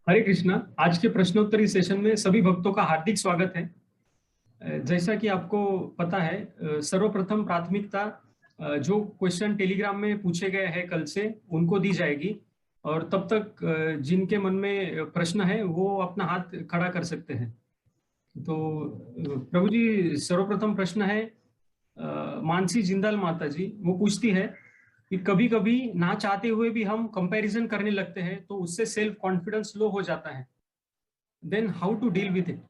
हरे कृष्णा। आज के प्रश्नोत्तरी सेशन में सभी भक्तों का हार्दिक स्वागत है। जैसा कि आपको पता है, सर्वप्रथम प्राथमिकता जो क्वेश्चन टेलीग्राम में पूछे गए हैं कल से उनको दी जाएगी, और तब तक जिनके मन में प्रश्न है वो अपना हाथ खड़ा कर सकते हैं। तो प्रभु जी, सर्वप्रथम प्रश्न है मानसी जिंदाल माता जी, वो पूछती है कि कभी कभी ना चाहते हुए भी हम कंपैरिजन करने लगते हैं तो उससे सेल्फ कॉन्फिडेंस लो हो जाता है। Then how to deal with it?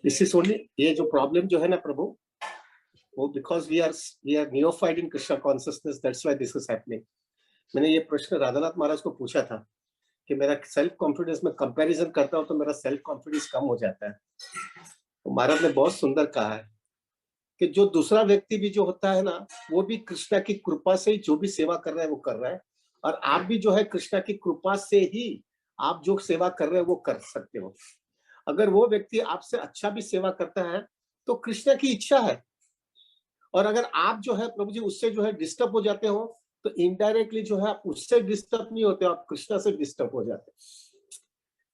This is only ये जो प्रॉब्लम जो है ना प्रभु, वो because we are neophyte in Krishna consciousness, that's why this is happening. मैंने ये प्रश्न राधानाथ महाराज को पूछा था कि मेरा सेल्फ कॉन्फिडेंस में कंपैरिजन करता हूं तो मेरा सेल्फ कॉन्फिडेंस कम हो जाता है। तो महाराज ने बहुत सुंदर कहा है कि जो दूसरा व्यक्ति भी जो होता है ना, वो भी कृष्णा की कृपा से ही जो भी सेवा कर रहा है वो कर रहा है, और आप भी जो है कृष्णा की कृपा से ही आप जो सेवा कर रहे हो वो कर सकते हो। अगर वो व्यक्ति आपसे अच्छा भी सेवा करता है तो कृष्ण की इच्छा है, और अगर आप जो है प्रभु जी उससे जो है डिस्टर्ब हो जाते हो तो इनडायरेक्टली जो है आप उससे डिस्टर्ब नहीं होते, आप कृष्ण से डिस्टर्ब हो जाते हो।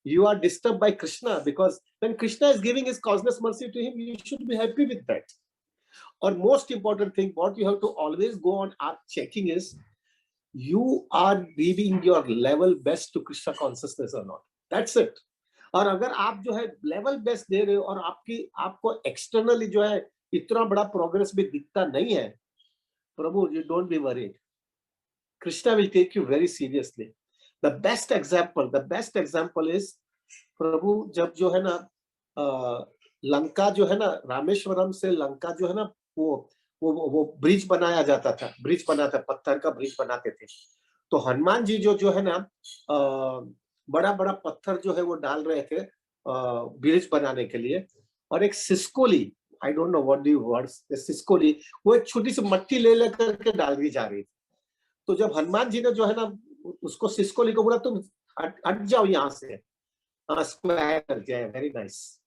You are disturb by Krishna because when Krishna is giving his causeless mercy to him, you should be happy with that. और most important thing what you have to always go on आप checking is you are giving your level best to Krishna consciousness or not. That's it. और अगर आप जो है level best दे रहे हो और आपको एक्सटर्नली जो है इतना बड़ा प्रोग्रेस भी दिखता नहीं है, प्रभु you don't be worried, Krishna will take you very seriously. The best example is Prabhu जब जो है ना लंका जो है ना, रामेश्वरम से लंका जो है ना, वो ब्रिज बनाया जाता था, पत्थर का ब्रिज बनाते थे। तो हनुमान जी जो है ना बड़ा बड़ा पत्थर जो है वो डाल रहे थे ब्रिज बनाने के लिए, और एक सिस्कोली, I don't know what do you words, सिस्कोली, वो एक छोटी सी मट्टी ले लेकर के डाल दी जा रही थी। तो जब हनुमान जी ने जो है ना उसको सिस्कोली को बोला तुम हट जाओ यहाँ से, स्क्वायर, वेरी नाइस।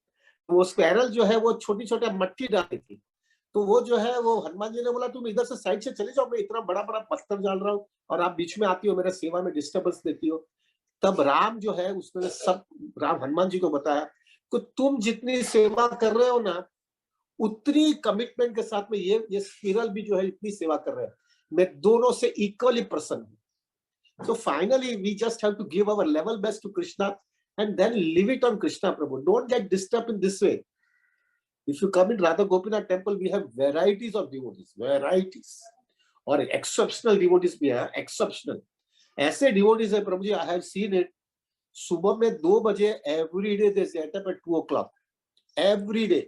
वो स्क्वायरल जो है वो छोटी छोटी मट्टी डाली थी, तो वो जो है वो हनुमान जी ने बोला तुम इधर से साइड से चले जाओ, मैं इतना बड़ा बड़ा पत्थर डाल रहा हूँ और आप बीच में आती हो, मेरे सेवा में डिस्टर्बेंस देती हो। तब राम जो है उसने राम हनुमान जी को बताया कि तुम जितनी सेवा कर रहे हो ना, उतनी कमिटमेंट के साथ में ये स्पिरल भी जो है इतनी सेवा कर रहे हैं, मैं दोनों से इक्वली प्रसन्न हूँ। So finally we just have to give our level best to Krishna and then leave it on Krishna, Prabhu. Don't get disturbed in this way. If you come in Radha Gopinath temple, we have varieties of devotees, varieties, और exceptional devotees भी है, exceptional। ऐसे devotees है प्रभु जी, I have seen it। सुबह में 2 बजे every day they get up at 2 o'clock, every day,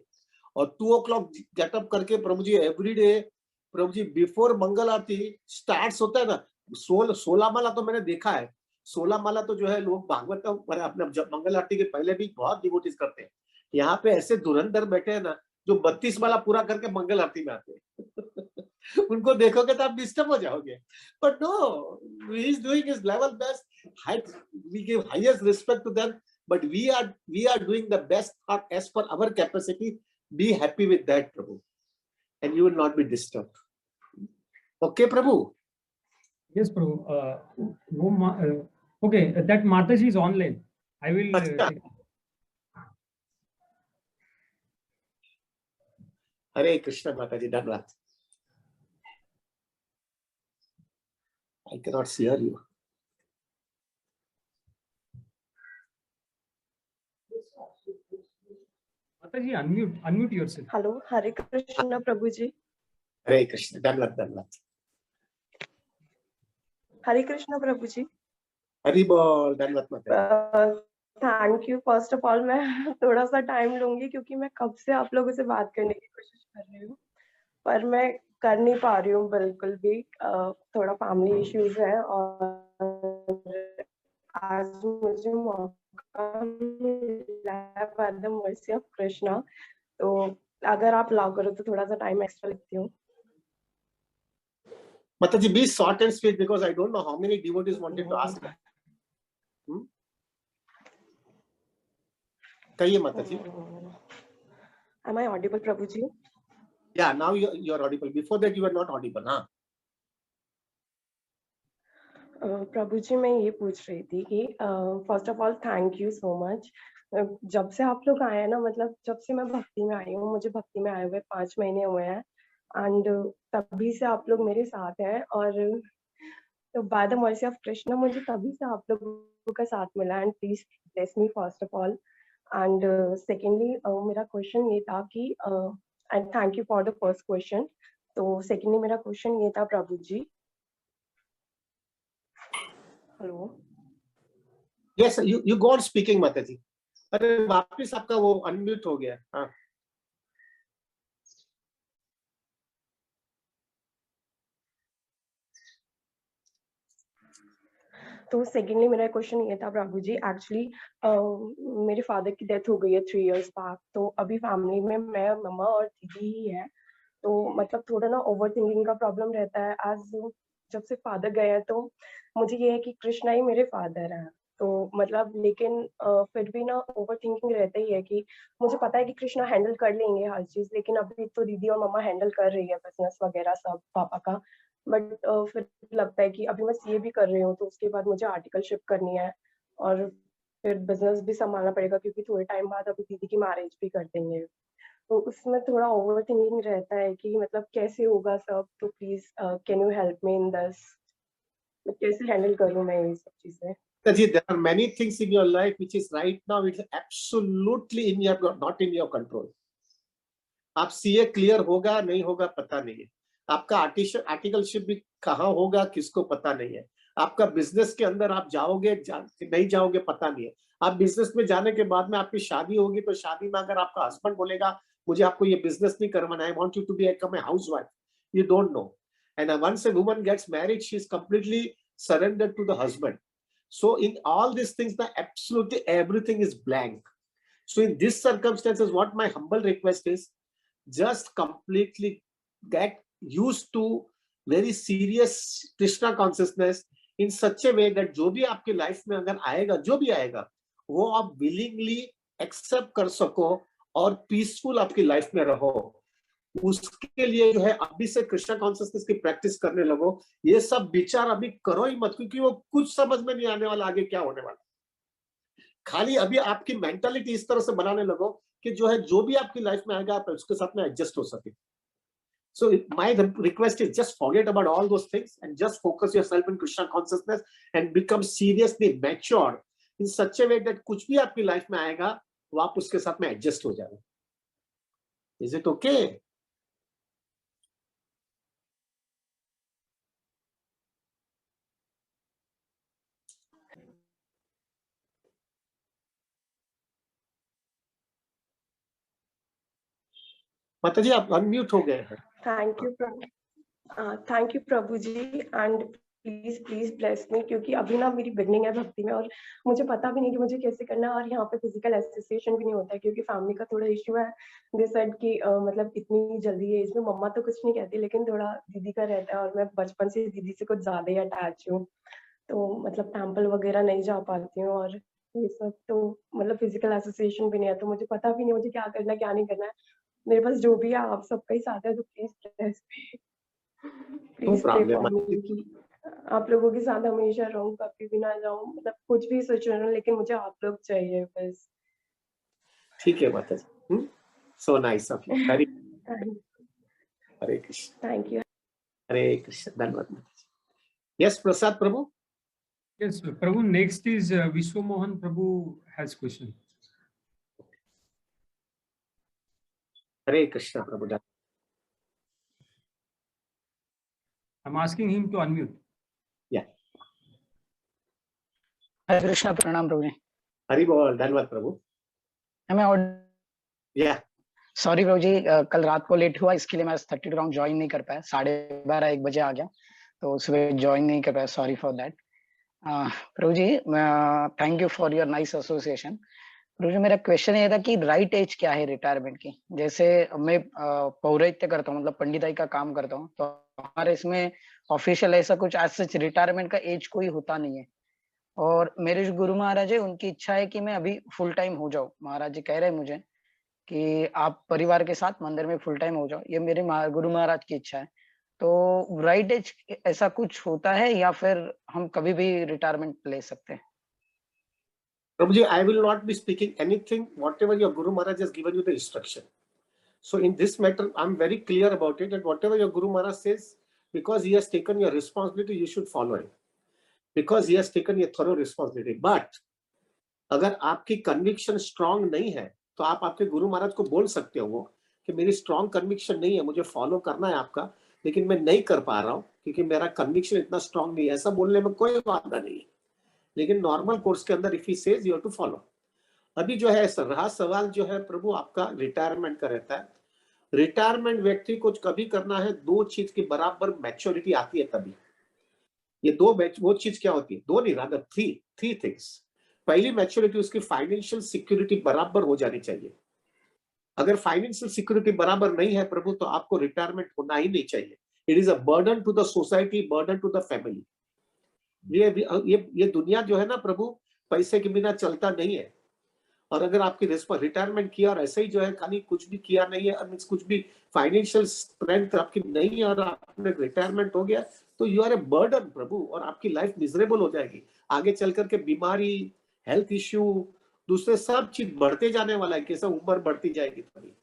और 2 o'clock get up करके प्रभु जी every day, प्रभु जी before मंगल आरती starts होता है ना, 16 माला तो मैंने देखा है। 16 माला तो जो है लोग भागवत का अपने मंगल आरती के पहले भी बहुत डिवोटीज करते हैं। यहाँ पे ऐसे धुरंधर बैठे हैं ना जो 32 माला पूरा करके मंगल आरती में आते हैं। उनको देखोगे तो आप डिस्टर्ब हो जाओगे, but no, he is doing his level best, we give highest respect to them, but we are doing the best as per our capacity. Be happy with that prabhu, and you will not be disturbed. Okay prabhu? Yes prabhu. Okay, that Mataji is online, I will. Hare Krishna Mata ji, धन्यवाद। I cannot hear you. Mata ji, unmute yourself. Hello, Hare Krishna प्रभु जी। हरे कृष्ण, धन्यवाद। हरे कृष्ण प्रभु जी। हरि बोल, धन्यवाद माता जी। Thank you. First of all मैं थोड़ा सा टाइम लूंगी क्योंकि मैं कब से आप लोगों से बात करने की कोशिश कर रही हूँ, पर मैं कर नहीं पा रही हूँ बिल्कुल भी। थोड़ा फैमिली इश्यूज है और आज मुझे मौका मिला bye the mercy of Krishna, तो अगर आप अलाउ करो तो थोड़ा सा टाइम एक्स्ट्रा लेती हूँ। माता जी, be short and sweet because I don't know how many devotees wanted to ask that. कहिए माता जी। Am I audible Prabhu ji? Yeah, now you are audible. Before that you were not audible, हाँ? प्रभु जी, मैं ये पूछ रही थी कि first of all thank you so much. जब से आप लोग आए हैं ना, मतलब जब से मैं भक्ति में आई हूँ, मुझे भक्ति में आए हुए 5 महीने हुए हैं एंड तभी से आप लोग मेरे साथ हैं। और तो by the mercy of Krishna मुझे तभी से आप लोगों का साथ मिला and please bless me first of all. And secondly मेरा क्वेश्चन ये था कि and thank you for the first question. तो सेकेंडली मेरा क्वेश्चन ये था प्रभु जी। Hello. Yes, you go on speaking माता जी। अरे वापस आपका वो अनम्यूट हो गया। हाँ, तो सेकेंडली मेरा क्वेश्चन ये था प्रभु जी, एक्चुअली मेरे फादर की डेथ हो गई है 3 इयर्स बैक। तो अभी फैमिली में मैं, मम्मा और दीदी ही है। तो मतलब थोड़ा ना ओवर थिंकिंग का प्रॉब्लम रहता है। आज जब से फादर गए हैं तो मुझे ये है कि कृष्णा ही मेरे फादर हैं। तो मतलब लेकिन फिर भी ना ओवर थिंकिंग रहता ही है कि मुझे पता है कि कृष्णा हैंडल कर लेंगे हर चीज, लेकिन अभी तो दीदी और मम्मा हैंडल कर रही है बिजनेस वगैरह सब पापा का। बट फिर लगता है कि अभी मैं सीए भी कर रही हूँ तो उसके बाद मुझे आर्टिकलशिप करनी है और फिर बिजनेस भी संभालना पड़ेगा, क्योंकि थोड़े टाइम बाद अभी दीदी की मैरिज भी कर देंगे। तो उसमें थोड़ा ओवर थिंकिंग रहता है कि मतलब कैसे होगा सब। तो please can you help me in this, कैसे हैंडल करूँ मैं ये सब चीजें। Taji, there are many things in your life which is right now it's absolutely in your not in your control. आप सीए क्लियर होगा नहीं होगा पता नहीं है, आपका आर्टिकलशिप भी कहाँ होगा किसको पता नहीं है, आपका बिजनेस के अंदर आप जाओगे नहीं जाओगे पता नहीं है, आप बिजनेस में जाने के बाद में आपकी शादी होगी तो शादी में अगर आपका हस्बैंड बोलेगा मुझे आपको ये बिजनेस नहीं करवाना, I want you to be become a housewife, you don't know. And once a woman gets married, she is completely surrendered to the husband. So in all these things, the absolutely everything is blank. So in these circumstances, what my humble request is, just completely get used to very serious Krishna consciousness in such a way that जो भी आपकी life में अगर आएगा जो भी आएगा वो आप willingly accept कर सको और पीसफुल आपकी लाइफ में रहो। उसके लिए जो है अभी से कृष्णा कॉन्शियसनेस की प्रैक्टिस करने लगो। ये सब विचार अभी करो ही मत, क्योंकि वो कुछ समझ में नहीं आने वाला आगे क्या होने वाला। खाली अभी आपकी मेंटालिटी इस तरह से बनाने लगो कि जो है जो भी आपकी लाइफ में आएगा आप उसके साथ में एडजस्ट हो सके। So my request is just forget about all those things and just focus yourself in Krishna consciousness and become seriously mature in such a way that कुछ भी आपकी लाइफ में आएगा वो आप उसके साथ में एडजस्ट हो जाए। Is it okay? माता जी आप अनम्यूट हो गए हैं। Thank you Prabhu ji and please please bless me, क्योंकि अभी ना मेरी बिगनिंग है भक्ति में और मुझे पता भी नहीं कि मुझे कैसे करना है। और यहाँ पे फिजिकल एसोसिएशन भी नहीं होता है क्योंकि फैमिली का थोड़ा इश्यू है। दे सेड कि मतलब इतनी जल्दी एज में मम्मा तो कुछ नहीं कहती, लेकिन थोड़ा दीदी का रहता है और मैं बचपन से दीदी से कुछ ज्यादा ही अटैच हूँ। तो मतलब टेम्पल वगैरह नहीं जा पाती हूँ और ये सब। तो मतलब फिजिकल एसोसिएशन भी नहीं है तो मुझे पता भी नहीं मुझे क्या करना है क्या नहीं करना है। मेरे पास जो भी है आप सबका ही साथ है, तो please no please pray problem for me कि आप लोगों के साथ हमेशा रहूं, कभी भी ना जाऊं। मतलब कुछ भी सिचुएशन हो लेकिन मुझे आप लोग चाहिए बस। ठीक है माता जी। So nice of you. Hare Krishna. Thank you. Hare Krishna. धन्यवाद माता जी। यस प्रसाद प्रभु। Yes, Prabhu. Next is Vishwamohan Prabhu has question. Hare Krishna प्रभु। I'm asking him to unmute. Yeah. Hare Krishna. प्रणाम प्रभु जी। हरि बोल। धन्यवाद प्रभु। मैं और या सॉरी प्रभु जी, कल रात को लेट हुआ इसके लिए मैं 32 राउंड ज्वाइन नहीं कर पाया। 12:30 1 बजे आ गया तो सुबह ज्वाइन नहीं कर पाया। Sorry for that. प्रभु जी thank you for your nice association. प्रभु जी मेरा क्वेश्चन ये था कि राइट एज क्या है रिटायरमेंट की। जैसे मैं पौरोहित्य करता हूँ, मतलब पंडिताई का काम करता हूँ, तो हमारे इसमें ऑफिशियल ऐसा कुछ आज सच रिटायरमेंट का एज कोई होता नहीं है। और मेरे जो गुरु महाराज है उनकी इच्छा है कि मैं अभी फुल टाइम हो जाऊं। महाराज जी कह रहे हैं मुझे कि आप परिवार के साथ मंदिर में फुल टाइम हो जाओ, ये मेरे गुरु महाराज की इच्छा है। तो राइट एज ऐसा कुछ होता है या फिर हम कभी भी रिटायरमेंट ले सकते हैं? Prabhuji, I will not be speaking anything, whatever your Guru Maharaj has given you the instruction. So in this matter, I'm very clear about it, that whatever your Guru Maharaj says, because he has taken your responsibility, you should follow it. Because he has taken your thorough responsibility. But अगर आपकी conviction strong नहीं है, तो आप आपके गुरु महाराज को बोल सकते हो कि मेरी स्ट्रांग कन्विक्शन नहीं है, मुझे फॉलो करना है आपका, लेकिन मैं नहीं कर पा रहा हूँ क्योंकि मेरा कन्विक्शन इतना स्ट्रांग नहीं है। ऐसा बोलने में कोई वादा नहीं है, लेकिन नॉर्मल कोर्स के अंदर if he says you have to follow. अभी जो है रहा सवाल जो है प्रभु आपका रिटायरमेंट का रहता है। रिटायरमेंट व्यक्ति को कभी करना है, दो चीज की बराबर मैच्योरिटी आती है तभी। ये वो चीज क्या होती है? दो नहीं, रादर थ्री थिंग्स। पहली मैच्योरिटी, उसकी फाइनेंशियल सिक्योरिटी बराबर हो जानी चाहिए। अगर फाइनेंशियल सिक्योरिटी बराबर नहीं है प्रभु, तो आपको रिटायरमेंट होना ही नहीं चाहिए। It is a burden to the society, burden to the family. ये दुनिया जो है ना प्रभु, पैसे के बिना चलता नहीं है। और अगर आपकी रिटायरमेंट किया और ऐसे ही जो है खाली कुछ भी किया नहीं है, कुछ भी फाइनेंशियल स्ट्रेंथ आपकी नहीं है और आपने रिटायरमेंट हो गया, तो यू आर ए बर्डन प्रभु, और आपकी लाइफ मिजरेबल हो जाएगी। आगे चल करके बीमारी, हेल्थ इश्यू, दूसरे सब चीज बढ़ते जाने वाला है। कैसे उम्र बढ़ती जाएगी तभी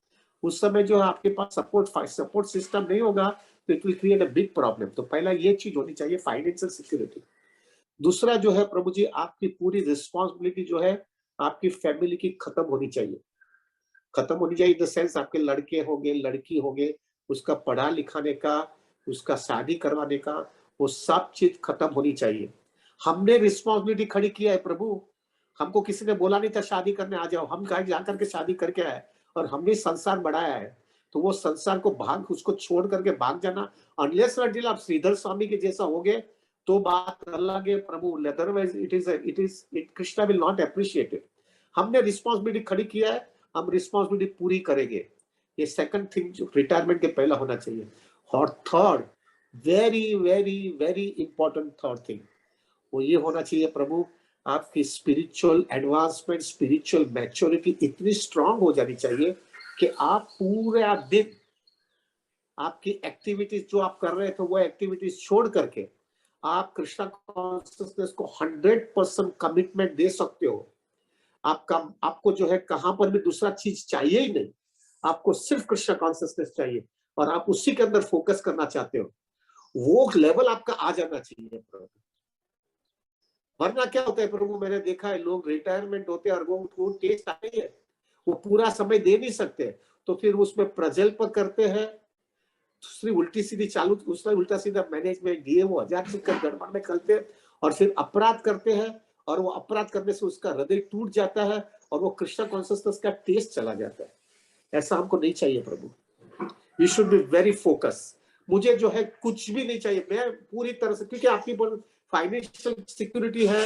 उस समय जो है आपके पास सपोर्ट सिस्टम नहीं होगा, तो it will create a big problem. तो पहला ये चीज होनी चाहिए, फाइनेंशियल सिक्योरिटी। दूसरा जो है प्रभु जी, आपकी पूरी रिस्पॉन्सिबिलिटी जो है आपकी फैमिली की खत्म होनी चाहिए। खत्म होनी चाहिए इन द सेंस, आपके लड़के होंगे, लड़की होंगे, उसका पढ़ा लिखाने का, उसका शादी करवाने का, वो सब चीज खत्म होनी चाहिए। हमने रिस्पॉन्सिबिलिटी खड़ी किया है प्रभु, हमको किसी ने बोला नहीं था शादी करने आ जाओ, हम कहीं जाकर के शादी करके आए और हमने संसार बढ़ाया है। तो वो संसार को उसको छोड़ करके भाग जाना, अनलेस अनटिल आप श्रीधर स्वामी के जैसा हो गए तो बात अलग है प्रभु। Otherwise Krishna will not appreciate it. हमने रिस्पॉन्सिबिलिटी खड़ी किया है, हम रिस्पॉन्सिबिलिटी पूरी करेंगे। ये सेकंड थिंग जो रिटायरमेंट के पहला होना चाहिए। और third, very very very important third thing, वो ये होना चाहिए प्रभु, आपकी स्पिरिचुअल एडवांसमेंट, स्पिरिचुअल मैच्योरिटी इतनी स्ट्रांग हो जानी चाहिए कि आप पूरा दिन आपकी एक्टिविटीज जो आप कर रहे थे वो एक्टिविटीज छोड़ करके आप कृष्णा कॉन्शियसनेस को 100% कमिटमेंट दे सकते हो। आपको जो है कहां पर भी दूसरा चीज चाहिए ही नहीं, आपको सिर्फ कृष्णा कॉन्शियसनेस चाहिए और आप उसी के अंदर फोकस करना चाहते हो। वो लेवल आपका आ जाना चाहिए प्रभु। वरना क्या होता है प्रभु, मैंने देखा है लोग रिटायरमेंट होते हैं और वो टेस्ट आ रही है, वो पूरा समय दे नहीं सकते, तो फिर उसमें प्रजल्प करते हैं, दूसरी उल्टी सीधी चालू, दूसरा उल्टा सीधा मैनेजमेंट दिए, वो 1000 चीज का गड़बड़ में करते हैं और फिर अपराध करते हैं, और वो अपराध करने से उसका हृदय टूट जाता है और वो कृष्णा कॉन्शियसनेस का टेस्ट चला जाता है। ऐसा हमको नहीं चाहिए प्रभु। You should be very focus. मुझे जो है कुछ भी नहीं चाहिए, मैं पूरी तरह से, क्योंकि आपकी फाइनेंशियल सिक्योरिटी है,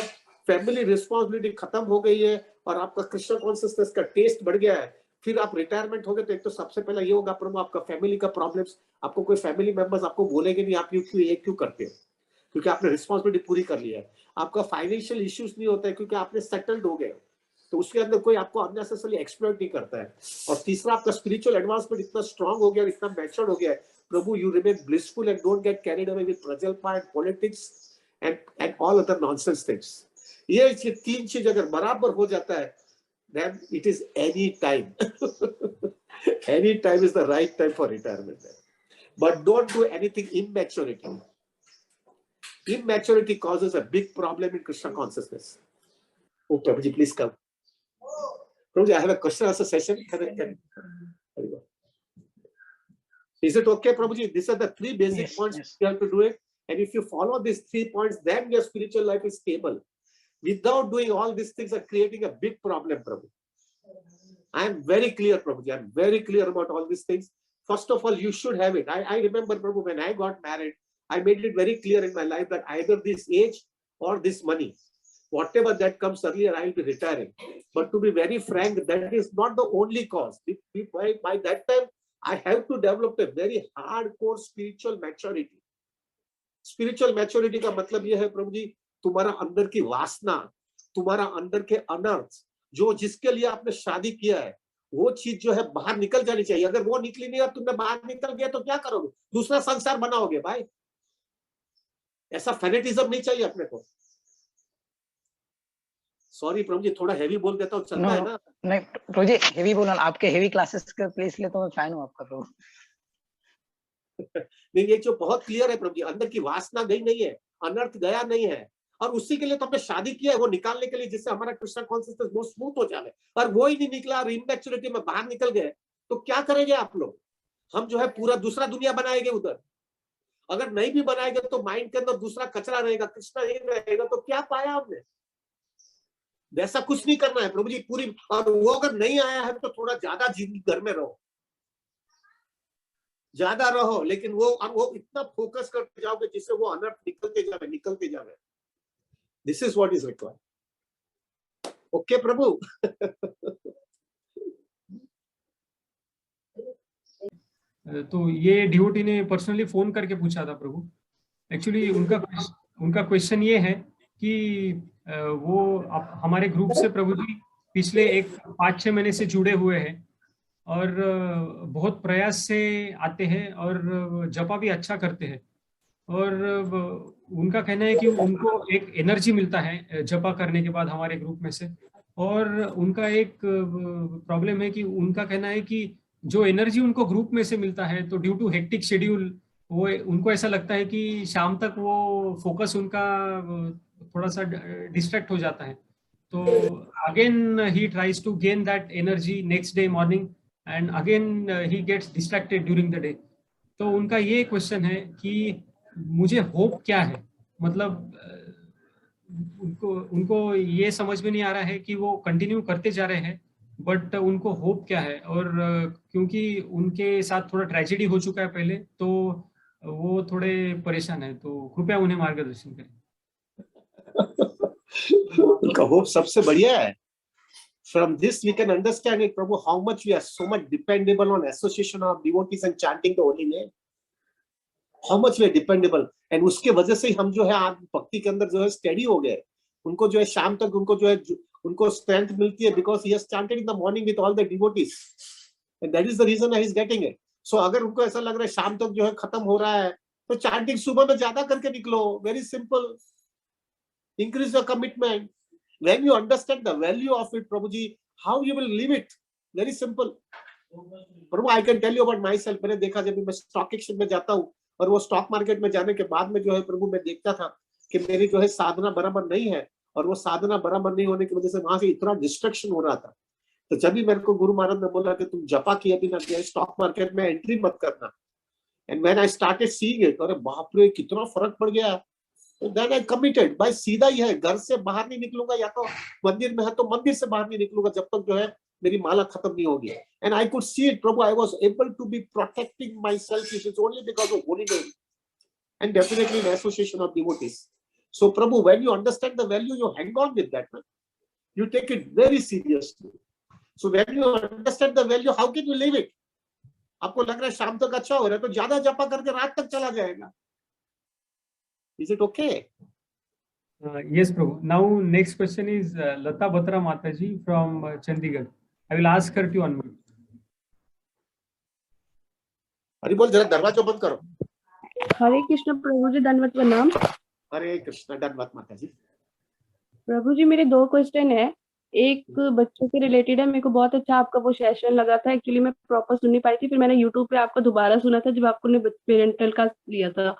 फैमिली रिस्पॉन्सिबिलिटी खत्म हो गई है और आपका कृष्णा कॉन्शियसनेस का टेस्ट बढ़ गया है। फिर आप रिटायरमेंट हो गए तो एक तो सबसे पहला ये होगा प्रभु, आपका फैमिली का प्रॉब्लम्स, आपको कोई फैमिली मेंबर्स आपको बोलेंगे नहीं आप क्यों करते हो, क्योंकि आपने रिस्पॉन्सिबिलिटी पूरी कर लिया है। आपका फाइनेंशियल इश्यूज नहीं होता है क्योंकि आपने सेटल्ड हो गए, तो उसके अंदर कोई आपको अननेसेसरली एक्सप्लॉइट नहीं करता है। और तीसरा, आपका स्पिरिचुअल एडवांसमेंट इतना स्ट्रांग हो गया, इतना मैच्योर्ड हो गया है प्रभु, you remain blissful and don't get carried away with prajalpa and politics and all other nonsense things. ये तीन चीज अगर बराबर हो जाता है, then it is any time. Any time is the right time for retirement. But don't do anything immaturity. Immaturity causes a big problem in Krishna consciousness. Oh, Prabhuji, please come. Prabhuji, I have a question as a session. Is it okay, Prabhuji? These are the three basic points you have to do it. And if you follow these 3 points, then your spiritual life is stable. Without doing all these things are creating a big problem, Prabhu. I am very clear, Prabhuji. I am very clear about all these things. First of all, you should have it. I remember, Prabhu, when I got married, I made it very clear in my life that either this age or this money, whatever that comes earlier, I will be retiring. But to be very frank, that is not the only cause. By that time, I have to develop a very hardcore spiritual maturity. Spiritual maturity का मतलब यह है प्रभु जी, तुम्हारा अंदर की वासना, तुम्हारा अंदर के अनर्थ, जो जिसके लिए आपने शादी किया है, वो चीज जो है बाहर निकल जानी चाहिए। अगर वो निकली नहीं और तुमने बाहर निकल गया तो क्या करोगे? दूसरा संसार बनाओगे भाई। ऐसा फेनेटिज्म नहीं चाहिए अपने को। सॉरी प्रभु जी, थोड़ा हेवी बोल देता हूँ, चलता है ना? नहीं प्रभु जी, हेवी बोलना, आपके हेवी क्लासेस के प्लेस ले तो मैं फैन हूँ आपका प्रभु। नहीं, ये जो बहुत क्लियर है प्रभु जी, अंदर की वासना गई नहीं है, अनर्थ गया नहीं है, और उसी के लिए तो हमने शादी किया है, वो निकालने के लिए, जिससे हमारा कृष्णा कॉन्सियसनेस बहुत स्मूथ हो जाए। और वो ही नहीं निकला और इनमेच्योरिटी में बाहर निकल गए तो क्या करेंगे आप लोग? हम जो है पूरा दूसरा दुनिया बनाएंगे उधर। अगर नहीं भी बनाएंगे तो माइंड के अंदर दूसरा कचरा रहेगा, कृष्णा नहीं रहेगा, तो क्या पाया हमने? वैसा कुछ नहीं करना है प्रभु जी पूरी। और वो अगर नहीं आया है तो थोड़ा ज्यादा जिंदगी घर में रहो, ज्यादा रहो, लेकिन वो इतना फोकस करते जाओगे जिससे वो अनर्थ निकलते जावे। This is what is required. Okay प्रभु। तो ये डिवोटी ने पर्सनली फोन करके पूछा था प्रभु। एक्चुअली उनका क्वेश्चन ये है कि वो हमारे ग्रुप से प्रभु जी पिछले 5-6 महीने से जुड़े हुए हैं और बहुत प्रयास से आते हैं और जपा भी अच्छा करते हैं, और उनका कहना है कि उनको एक एनर्जी मिलता है जपा करने के बाद हमारे ग्रुप में से। और उनका एक प्रॉब्लम है कि उनका कहना है कि जो एनर्जी उनको ग्रुप में से मिलता है, तो ड्यू टू हेक्टिक शेड्यूल वो उनको ऐसा लगता है कि शाम तक वो फोकस उनका थोड़ा सा डिस्ट्रैक्ट हो जाता है। तो again he tries to gain that energy next day morning and again he gets distracted during the day. तो उनका ये क्वेश्चन है कि मुझे होप क्या है, मतलब उनको ये समझ में नहीं आ रहा है कि वो कंटिन्यू करते जा रहे हैं, बट उनको होप क्या है। और क्योंकि उनके साथ थोड़ा ट्रेजेडी हो चुका है पहले, तो वो थोड़े परेशान है, तो कृपया उन्हें मार्गदर्शन करें। उनका होप सबसे बढ़िया है। From this we can understand it, Prabhu, how much we are so much dependable on association of devotees and chanting the holy name. How much we are dependable, and उसके वजह से हम जो है आज भक्ति के अंदर जो है स्टेडी हो गए। उनको जो है शाम तक उनको स्ट्रेंथ मिलती है because he has chanted in the morning with all the devotees, and that is the reason he is getting it. So अगर उनको ऐसा लग रहा है शाम तक जो है खत्म हो रहा है, तो chanting सुबह में ज्यादा करके निकलो। Very simple. Increase your commitment. When you understand the value of it, Prabhuji, how you will live it? Very simple. Prabhu, I can tell you about myself. मैंने देखा जब मैं स्टॉक एक्सचेंज में जाता हूँ और वो स्टॉक मार्केट में जाने के बाद में जो है प्रभु मैं देखता था कि मेरी जो है साधना बराबर नहीं है, और वो साधना बराबर नहीं होने की वजह से वहां से इतना डिस्ट्रैक्शन हो रहा था। तो जब भी मेरे को गुरु महाराज ने बोला कि तुम जपा किए बिना स्टॉक मार्केट में एंट्री मत करना, and when I started seeing it, अरे बाप रे कितना फर्क पड़ गया। Then I committed. भाई सीधा ही है, घर से बाहर नहीं निकलूंगा, या तो मंदिर में है तो मंदिर से बाहर नहीं निकलूंगा जब तक जो है मेरी माला खत्म नहीं होगी। And I could see it, Prabhu. I was able to be protecting myself. It is only because of holy name, and definitely in association of devotees. So, Prabhu, when you understand the value, you hang on with that, man. You take it very seriously. So, when you understand the value, how can you live it? आपको लग रहा है शाम तक अच्छा हो रहा है, तो ज्यादा जपा करके रात तक चला जाएगा। Is it okay? Yes, Prabhu. Now, next question is Lata Batra Mataji from Chandigarh. I will ask her to unmute. Hari बोल, जरा दरवाजा बंद करो। हरे कृष्ण प्रभु जी, दंडवत प्रणाम। हरे कृष्ण, दंडवत माता जी। प्रभु जी, मेरे 2 क्वेश्चन है। एक बच्चों के रिलेटेड है। मेरे को बहुत अच्छा आपका वो सेशन लगा था। एक्चुअली मैं प्रॉपर सुन नहीं पाई थी, फिर मैंने यूट्यूब पे आपका दोबारा सुना था जब आपने पेरेंटल का लिया था।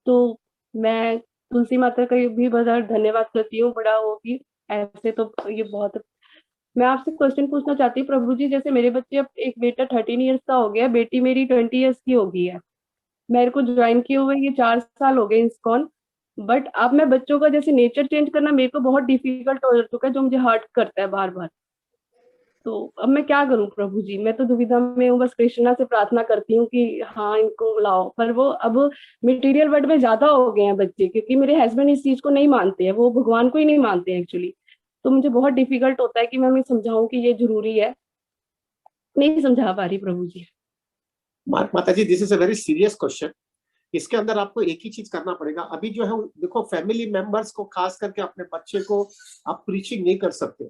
तो मैं तुलसी माता का भी बहुत धन्यवाद करती हूँ, बड़ा होगी ऐसे तो ये बहुत। मैं आपसे क्वेश्चन पूछना चाहती हूँ प्रभु जी, जैसे मेरे बच्चे, अब एक बेटा 13 इयर्स का हो गया, बेटी मेरी 20 इयर्स की हो गई है। मेरे को ज्वाइन किए हुए ये 4 साल हो गए ISKCON, बट अब मैं बच्चों का जैसे नेचर चेंज करना मेरे को बहुत डिफिकल्ट हो चुका है, जो मुझे हर्ट करता है बार बार। तो अब मैं क्या करूं प्रभु जी? मैं तो दुविधा में हूँ। बस कृष्णा से प्रार्थना करती हूँ कि हाँ इनको लाओ, पर वो अब मटेरियल वर्ल्ड में ज्यादा हो गए हैं बच्चे, क्योंकि मेरे हस्बैंड इस चीज को नहीं मानते हैं, वो भगवान को ही नहीं मानते हैं एक्चुअली। तो मुझे बहुत डिफिकल्ट होता है कि मैं उन्हें समझाऊं कि ये जरूरी है, नहीं समझा पा रही प्रभु जी। माता जी, this is a very serious question. इसके अंदर आपको एक ही चीज करना पड़ेगा। अभी जो है देखो, फैमिली मेंबर्स को, खास करके अपने बच्चे को आप प्रीचिंग नहीं कर सकते।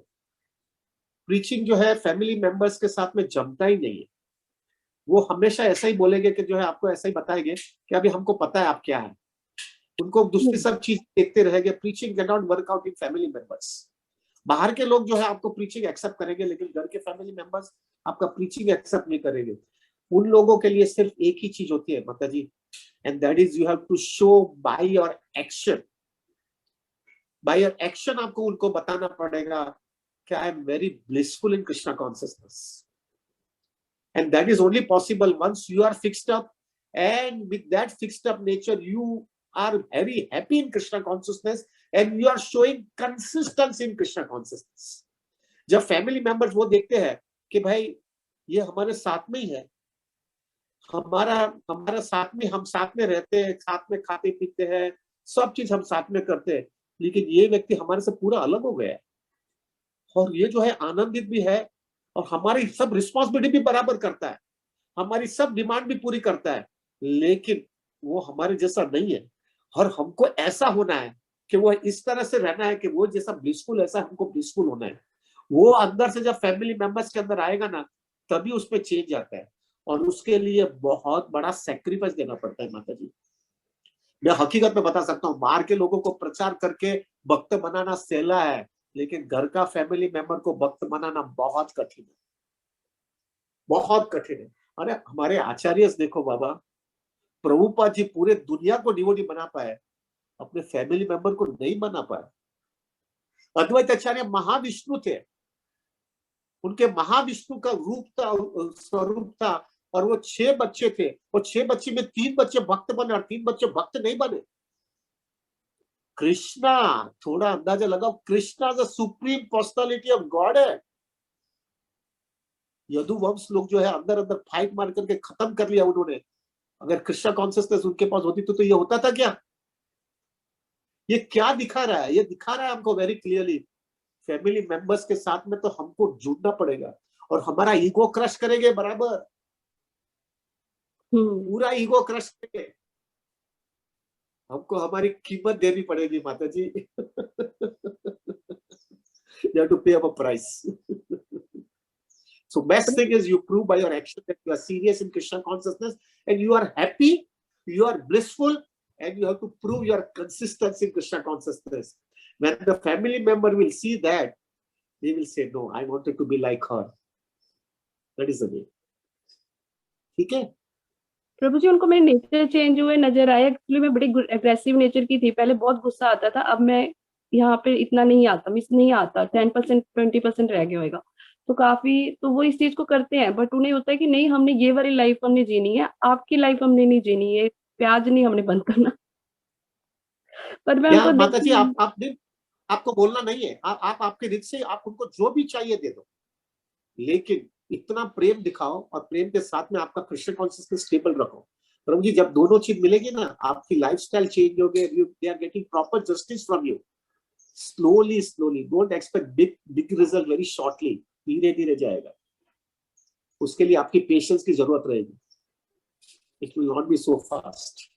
प्रीचिंग जो है फैमिली मेंबर्स के साथ में जमता ही नहीं है। वो हमेशा ऐसा ही बोलेंगे कि जो है आपको ऐसा ही बताएंगे कि अभी हमको पता है आप क्या है, उनको दूसरी सब चीज देखते रहेंगे। Preaching can not work out in family members. बाहर के लोग जो है आपको प्रीचिंग एक्सेप्ट करेंगे, लेकिन घर के फैमिली मेंबर्स आपका प्रीचिंग एक्सेप्ट नहीं करेंगे। उन लोगों के लिए सिर्फ एक ही चीज होती है माता जी, and that is you have to show by your action. By your action आपको उनको बताना पड़ेगा कि I am very blissful in Krishna consciousness, and that is only possible once you are fixed up, and with that fixed up nature you are very happy in Krishna consciousness and you are showing consistency in Krishna consciousness. जब family members वो देखते हैं कि भाई ये हमारे साथ में ही है, हमारा साथ में, हम साथ में रहते हैं, साथ में खाते पीते हैं, सब चीज हम साथ में करते हैं, लेकिन ये व्यक्ति हमारे से पूरा अलग हो गया है और ये जो है आनंदित भी है और हमारी सब रिस्पॉन्सिबिलिटी भी बराबर करता है, हमारी सब डिमांड भी पूरी करता है, लेकिन वो हमारे जैसा नहीं है। और हमको ऐसा होना है कि वो इस तरह से रहना है कि वो जैसा ब्लिसफुल, ऐसा हमको ब्लिसफुल होना है। वो अंदर से जब फैमिली मेंबर्स के अंदर आएगा ना, तभी उसमें चेंज आता है और उसके लिए बहुत बड़ा सैक्रिफाइस देना पड़ता है माता जी। मैं हकीकत में बता सकता हूँ, बाहर के लोगों को प्रचार करके भक्त बनाना सहला है, लेकिन घर का फैमिली मेंबर को भक्त बनाना बहुत कठिन है, बहुत कठिन है। अरे हमारे आचार्य देखो बाबा, प्रभुपाद जी पूरे दुनिया को डिवोटी बना पाए, अपने फैमिली मेंबर को नहीं बना पाए। अद्वैत आचार्य महाविष्णु थे, उनके महाविष्णु का रूप था, स्वरूप था, और वो 6 बच्चे थे, वो 6 बच्चे में 3 बच्चे भक्त बने और 3 बच्चे भक्त नहीं बने। कृष्णा, थोड़ा अंदाजा लगाओ, Krishna the supreme personality of God है। यदुवंश लोग जो है अंदर अंदर फाइट मार करके खत्म कर लिया उन्होंने। अगर कृष्णा कॉन्शियसनेस उनके पास होती तो ये होता था क्या? ये क्या दिखा रहा है? ये दिखा रहा है हमको वेरी क्लियरली, फैमिली मेंबर्स के साथ में तो हमको जुड़ना पड़ेगा और हमारा ईगो क्रश करेंगे बराबर, पूरा ईगो क्रश करेंगे, हमको हमारी कीमत देनी पड़ेगी माता जी। You have to pay up a price. So best thing is you prove by your action that you are serious in Krishna consciousness and you are happy, you are blissful, and you have to prove your consistency in Krishna consciousness. When the family member will see that, they will say, no, I wanted to be like her. That is the way. ठीक है? प्रभु जी, उनको मेरे nature change हुए नजर आए। Actually मैं बड़ी aggressive nature की थी, पहले बहुत गुस्सा आता था, अब मैं यहाँ पे इतना नहीं आता, मिस नहीं आता, 10% 20% रह गया होगा। तो काफी, तो वो इस चीज को करते हैं, बट उन्हें होता है कि नहीं, हमने ये वाली लाइफ हमने जीनी है, आपकी लाइफ हमने नहीं जीनी है, प्याज नहीं हमने बंद करना। पर मैं उनको माता जी, आपको बोलना नहीं है, आप आपके रित से आप उनको जो भी चाहिए दे दो, लेकिन इतना प्रेम दिखाओ और प्रेम के साथ में आपका कृष्ण कॉन्शियसनेस स्टेबल रखो। प्रभु जी, जब दोनों चीज मिलेगी ना, आपकी लाइफस्टाइल चेंज हो गई, they are getting proper justice from you. Slowly slowly, don't expect big result very shortly, धीरे धीरे जाएगा। उसके लिए आपकी पेशेंस की जरूरत रहेगी। It will not be so fast.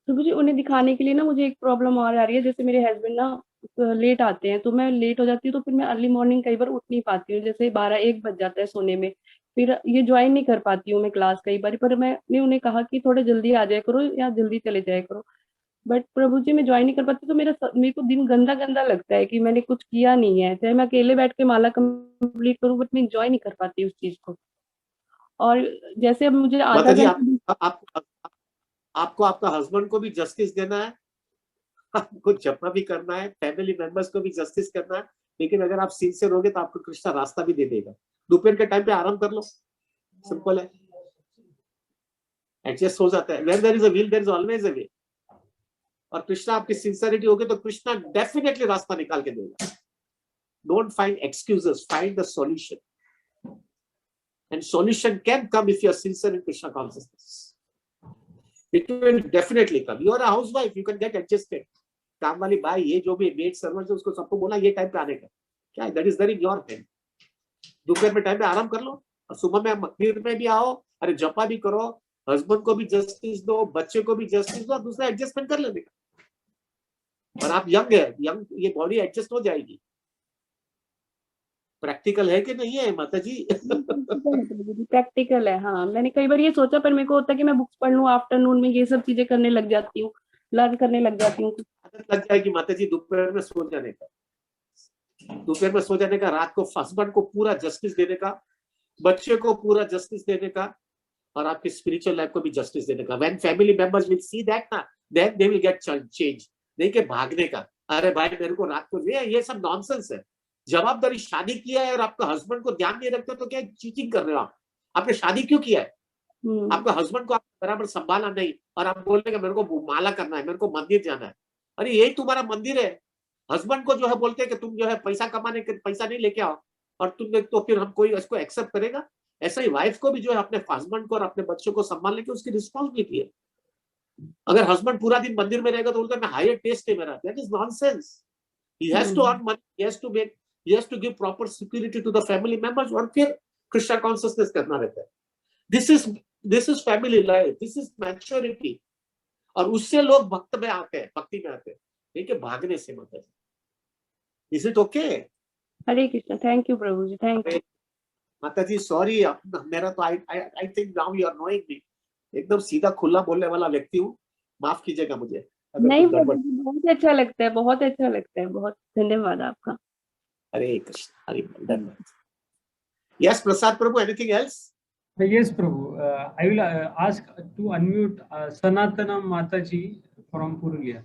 प्रभु जी, उन्हें दिखाने के लिए ना मुझे एक प्रॉब्लम और आ रही है। जैसे मेरे हस्बैंड ना लेट आते हैं, तो मैं लेट हो जाती हूँ, तो फिर मैं अर्ली मॉर्निंग कई बार उठ नहीं पाती हूँ, जैसे 12-1 बज जाता है सोने में, फिर ये ज्वाइन नहीं कर पाती हूँ मैं क्लास कई बार। पर मैंने उन्हें कहा कि थोड़े जल्दी आ जाया करो या जल्दी चले जाया करो, बट प्रभु जी मैं ज्वाइन नहीं कर पाती, तो मेरे को दिन गंदा गंदा लगता है कि मैंने कुछ किया नहीं है। चाहे मैं अकेले बैठ के माला कंप्लीट करूँ, बट मैं एंजॉय नहीं कर पाती उस चीज को। और जैसे अब मुझे आधा घंटा, आपको आपका हस्बैंड को भी जस्टिस देना है, आपको जपना भी करना है, फैमिली मेंबर्स को भी जस्टिस करना है, लेकिन अगर आप सिंसियर होगे तो आपको कृष्णा रास्ता भी दे देगा। दोपहर के टाइम पे आराम कर लो, सिंपल है, एडजस्ट हो जाता है। Where there is a will there is always a way. और कृष्णा आपकी सिंसियरिटी होगी तो कृष्णा डेफिनेटली रास्ता निकाल के देगा। Don't find excuses, find the solution, and solution can come if you are sincere in Krishna consciousness. It will definitely come. You are a housewife, you can get adjusted. काम वाली भाई, ये जो भी मेड सर्वेंट है, उसको सबको बोला ये टाइम पे आने का, क्या है, that is very in your hand. दोपहर में टाइम पे आराम कर लो और सुबह में मंदिर में भी आओ, अरे जपा भी करो, हस्बैंड को भी जस्टिस दो, बच्चे को भी जस्टिस दो, दूसरा एडजस्टमेंट कर लेने का। और आप यंग है, यंग, ये बॉडी एडजस्ट हो जाएगी। प्रैक्टिकल है कि नहीं है माता जी? प्रैक्टिकल है, हाँ। मैंने कई बार ये सोचा, पर मेरे को होता है कि मैं बुक्स पढ़ लूं, आफ्टरनून में ये सब चीजें करने लग जाती हूँ, लर्न करने लग जाती हूँ। आदत लग जाएगी माता जी दोपहर में सो जाने का, दोपहर में सो जाने का, रात को हस्बैंड को पूरा जस्टिस देने का, बच्चे को पूरा जस्टिस देने का, और आपकी स्पिरिचुअल लाइफ को भी जस्टिस देने का। When family members will see that ना, then they will get change. नहीं कि भागने का, अरे भाई मेरे को रात को, ये सब नॉनसेंस है। जवाबदारी, शादी किया है और आपका हस्बैंड को ध्यान नहीं रखते तो क्या चीटिंग कर रहे हो आप? आपने शादी क्यों किया है? आपका हस्बैंड को आप बराबर संभाला नहीं, और आप बोल रहे मेरे को माला करना है, मेरे को मंदिर जाना है। अरे यही तुम्हारा मंदिर है। हस्बैंड को जो है बोलते हैं कि तुम जो है पैसा कमाने के पैसा नहीं लेके आओ, और तुम तो फिर हम कोई इसको एक्सेप्ट करेगा? ऐसा ही वाइफ को भी जो है अपने हस्बैंड को और अपने बच्चों को संभालने की उसकी रिस्पॉन्सिबिलिटी है। अगर हस्बैंड पूरा दिन मंदिर में रहेगा तो बोलता है मैं हायर टेस्ट है मेरा, that is nonsense. He has to earn money, he has to make, he has to give proper security to the family members, और फिर कृष्णा कॉन्शियसनेस करना रहता है। this is family life, this is maturity, और उससे लोग भक्त में आते हैं, भक्ति में आते हैं, नहीं कि भागने से। माता जी, is it okay? हरे कृष्णा, थैंक यू प्रभु जी, थैंक यू। माता जी सॉरी, मेरा तो I think now you are knowing me, एकदम सीधा खुला बोलने वाला व्यक्ति हूँ, माफ कीजिएगा मुझे। नहीं प्रभु जी, बहुत अच्छा लगता है, बहुत अच्छा लगता है, बहुत धन्यवाद आपका। हरे कृष्ण, हरे धन्यवाद। Yes Prasad Prabhu, anything else? Yes, Prabhu. I will ask to unmute Sanatana Mataji from Purulia.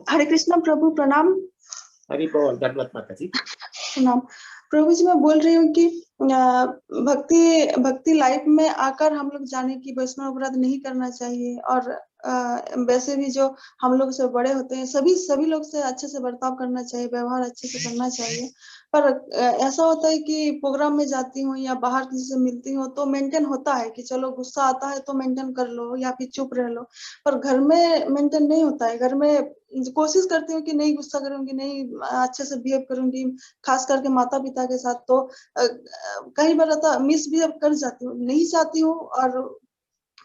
हरे कृष्णा प्रभु, प्रणाम। हरि बोल, धन्यवाद माता जी। प्रणाम प्रभु जी, मैं बोल रही हूँ कि भक्ति लाइफ में आकर हम लोग जाने की वैष्णव अपराध नहीं करना चाहिए, और वैसे भी जो हम लोग से बड़े होते हैं सभी लोग से अच्छे से बर्ताव करना चाहिए, व्यवहार अच्छे से करना चाहिए। पर ऐसा होता है कि प्रोग्राम में जाती हूँ या बाहर किसी से मिलती हूँ तो मेंटेन होता है कि चलो गुस्सा आता है तो मेंटेन कर लो या फिर चुप रह लो, पर घर में मेंटेन नहीं होता है। घर में कोशिश करती हूँ कि नहीं गुस्सा करूंगी, नहीं अच्छे से बिहेव करूंगी, खास करके माता पिता के साथ। तो कई बार आता मिसबिहेव कर जाती हूँ, नहीं चाहती हूँ और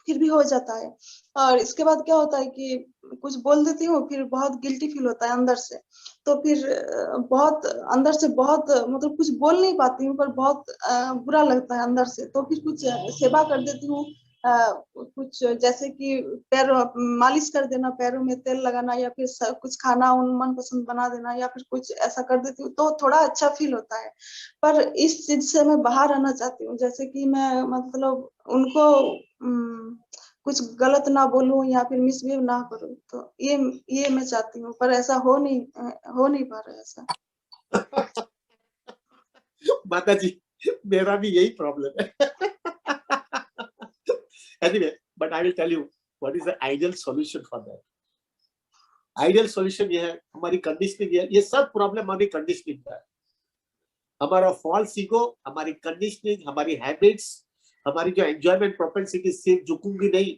फिर भी हो जाता है। और इसके बाद क्या होता है कि कुछ बोल देती हूँ, फिर बहुत गिल्टी फील होता है अंदर से। तो फिर बहुत अंदर से बहुत मतलब कुछ बोल नहीं पाती हूँ, पर बहुत बुरा लगता है अंदर से। तो फिर कुछ सेवा कर देती हूँ, कुछ जैसे कि पैर मालिश कर देना, पैरों में तेल लगाना, या फिर कुछ खाना उन मनपसंद बना देना, या फिर कुछ ऐसा कर देती हूँ तो थोड़ा अच्छा फील होता है। पर इस चीज से मैं बाहर आना चाहती हूँ, जैसे कि मैं मतलब उनको कुछ गलत ना बोलूं या फिर मिसबिहेव ना करूं। तो ये मैं चाहती हूँ, पर ऐसा हो नहीं पा रहा है ऐसा। माता जी मेरा भी यही प्रॉब्लम है। Anyway, but I will tell you what is the ideal solution for that. Ideal solution ये है, हमारी कंडीशनिंग है, ये सब प्रॉब्लम हमारी कंडीशनिंग का है। हमारा फॉल्स ईगो, हमारी कंडीशनिंग, हमारी हैबिट्स, हमारी जो एंजॉयमेंट प्रोपेंसिटी, सिर झुकूंगी नहीं,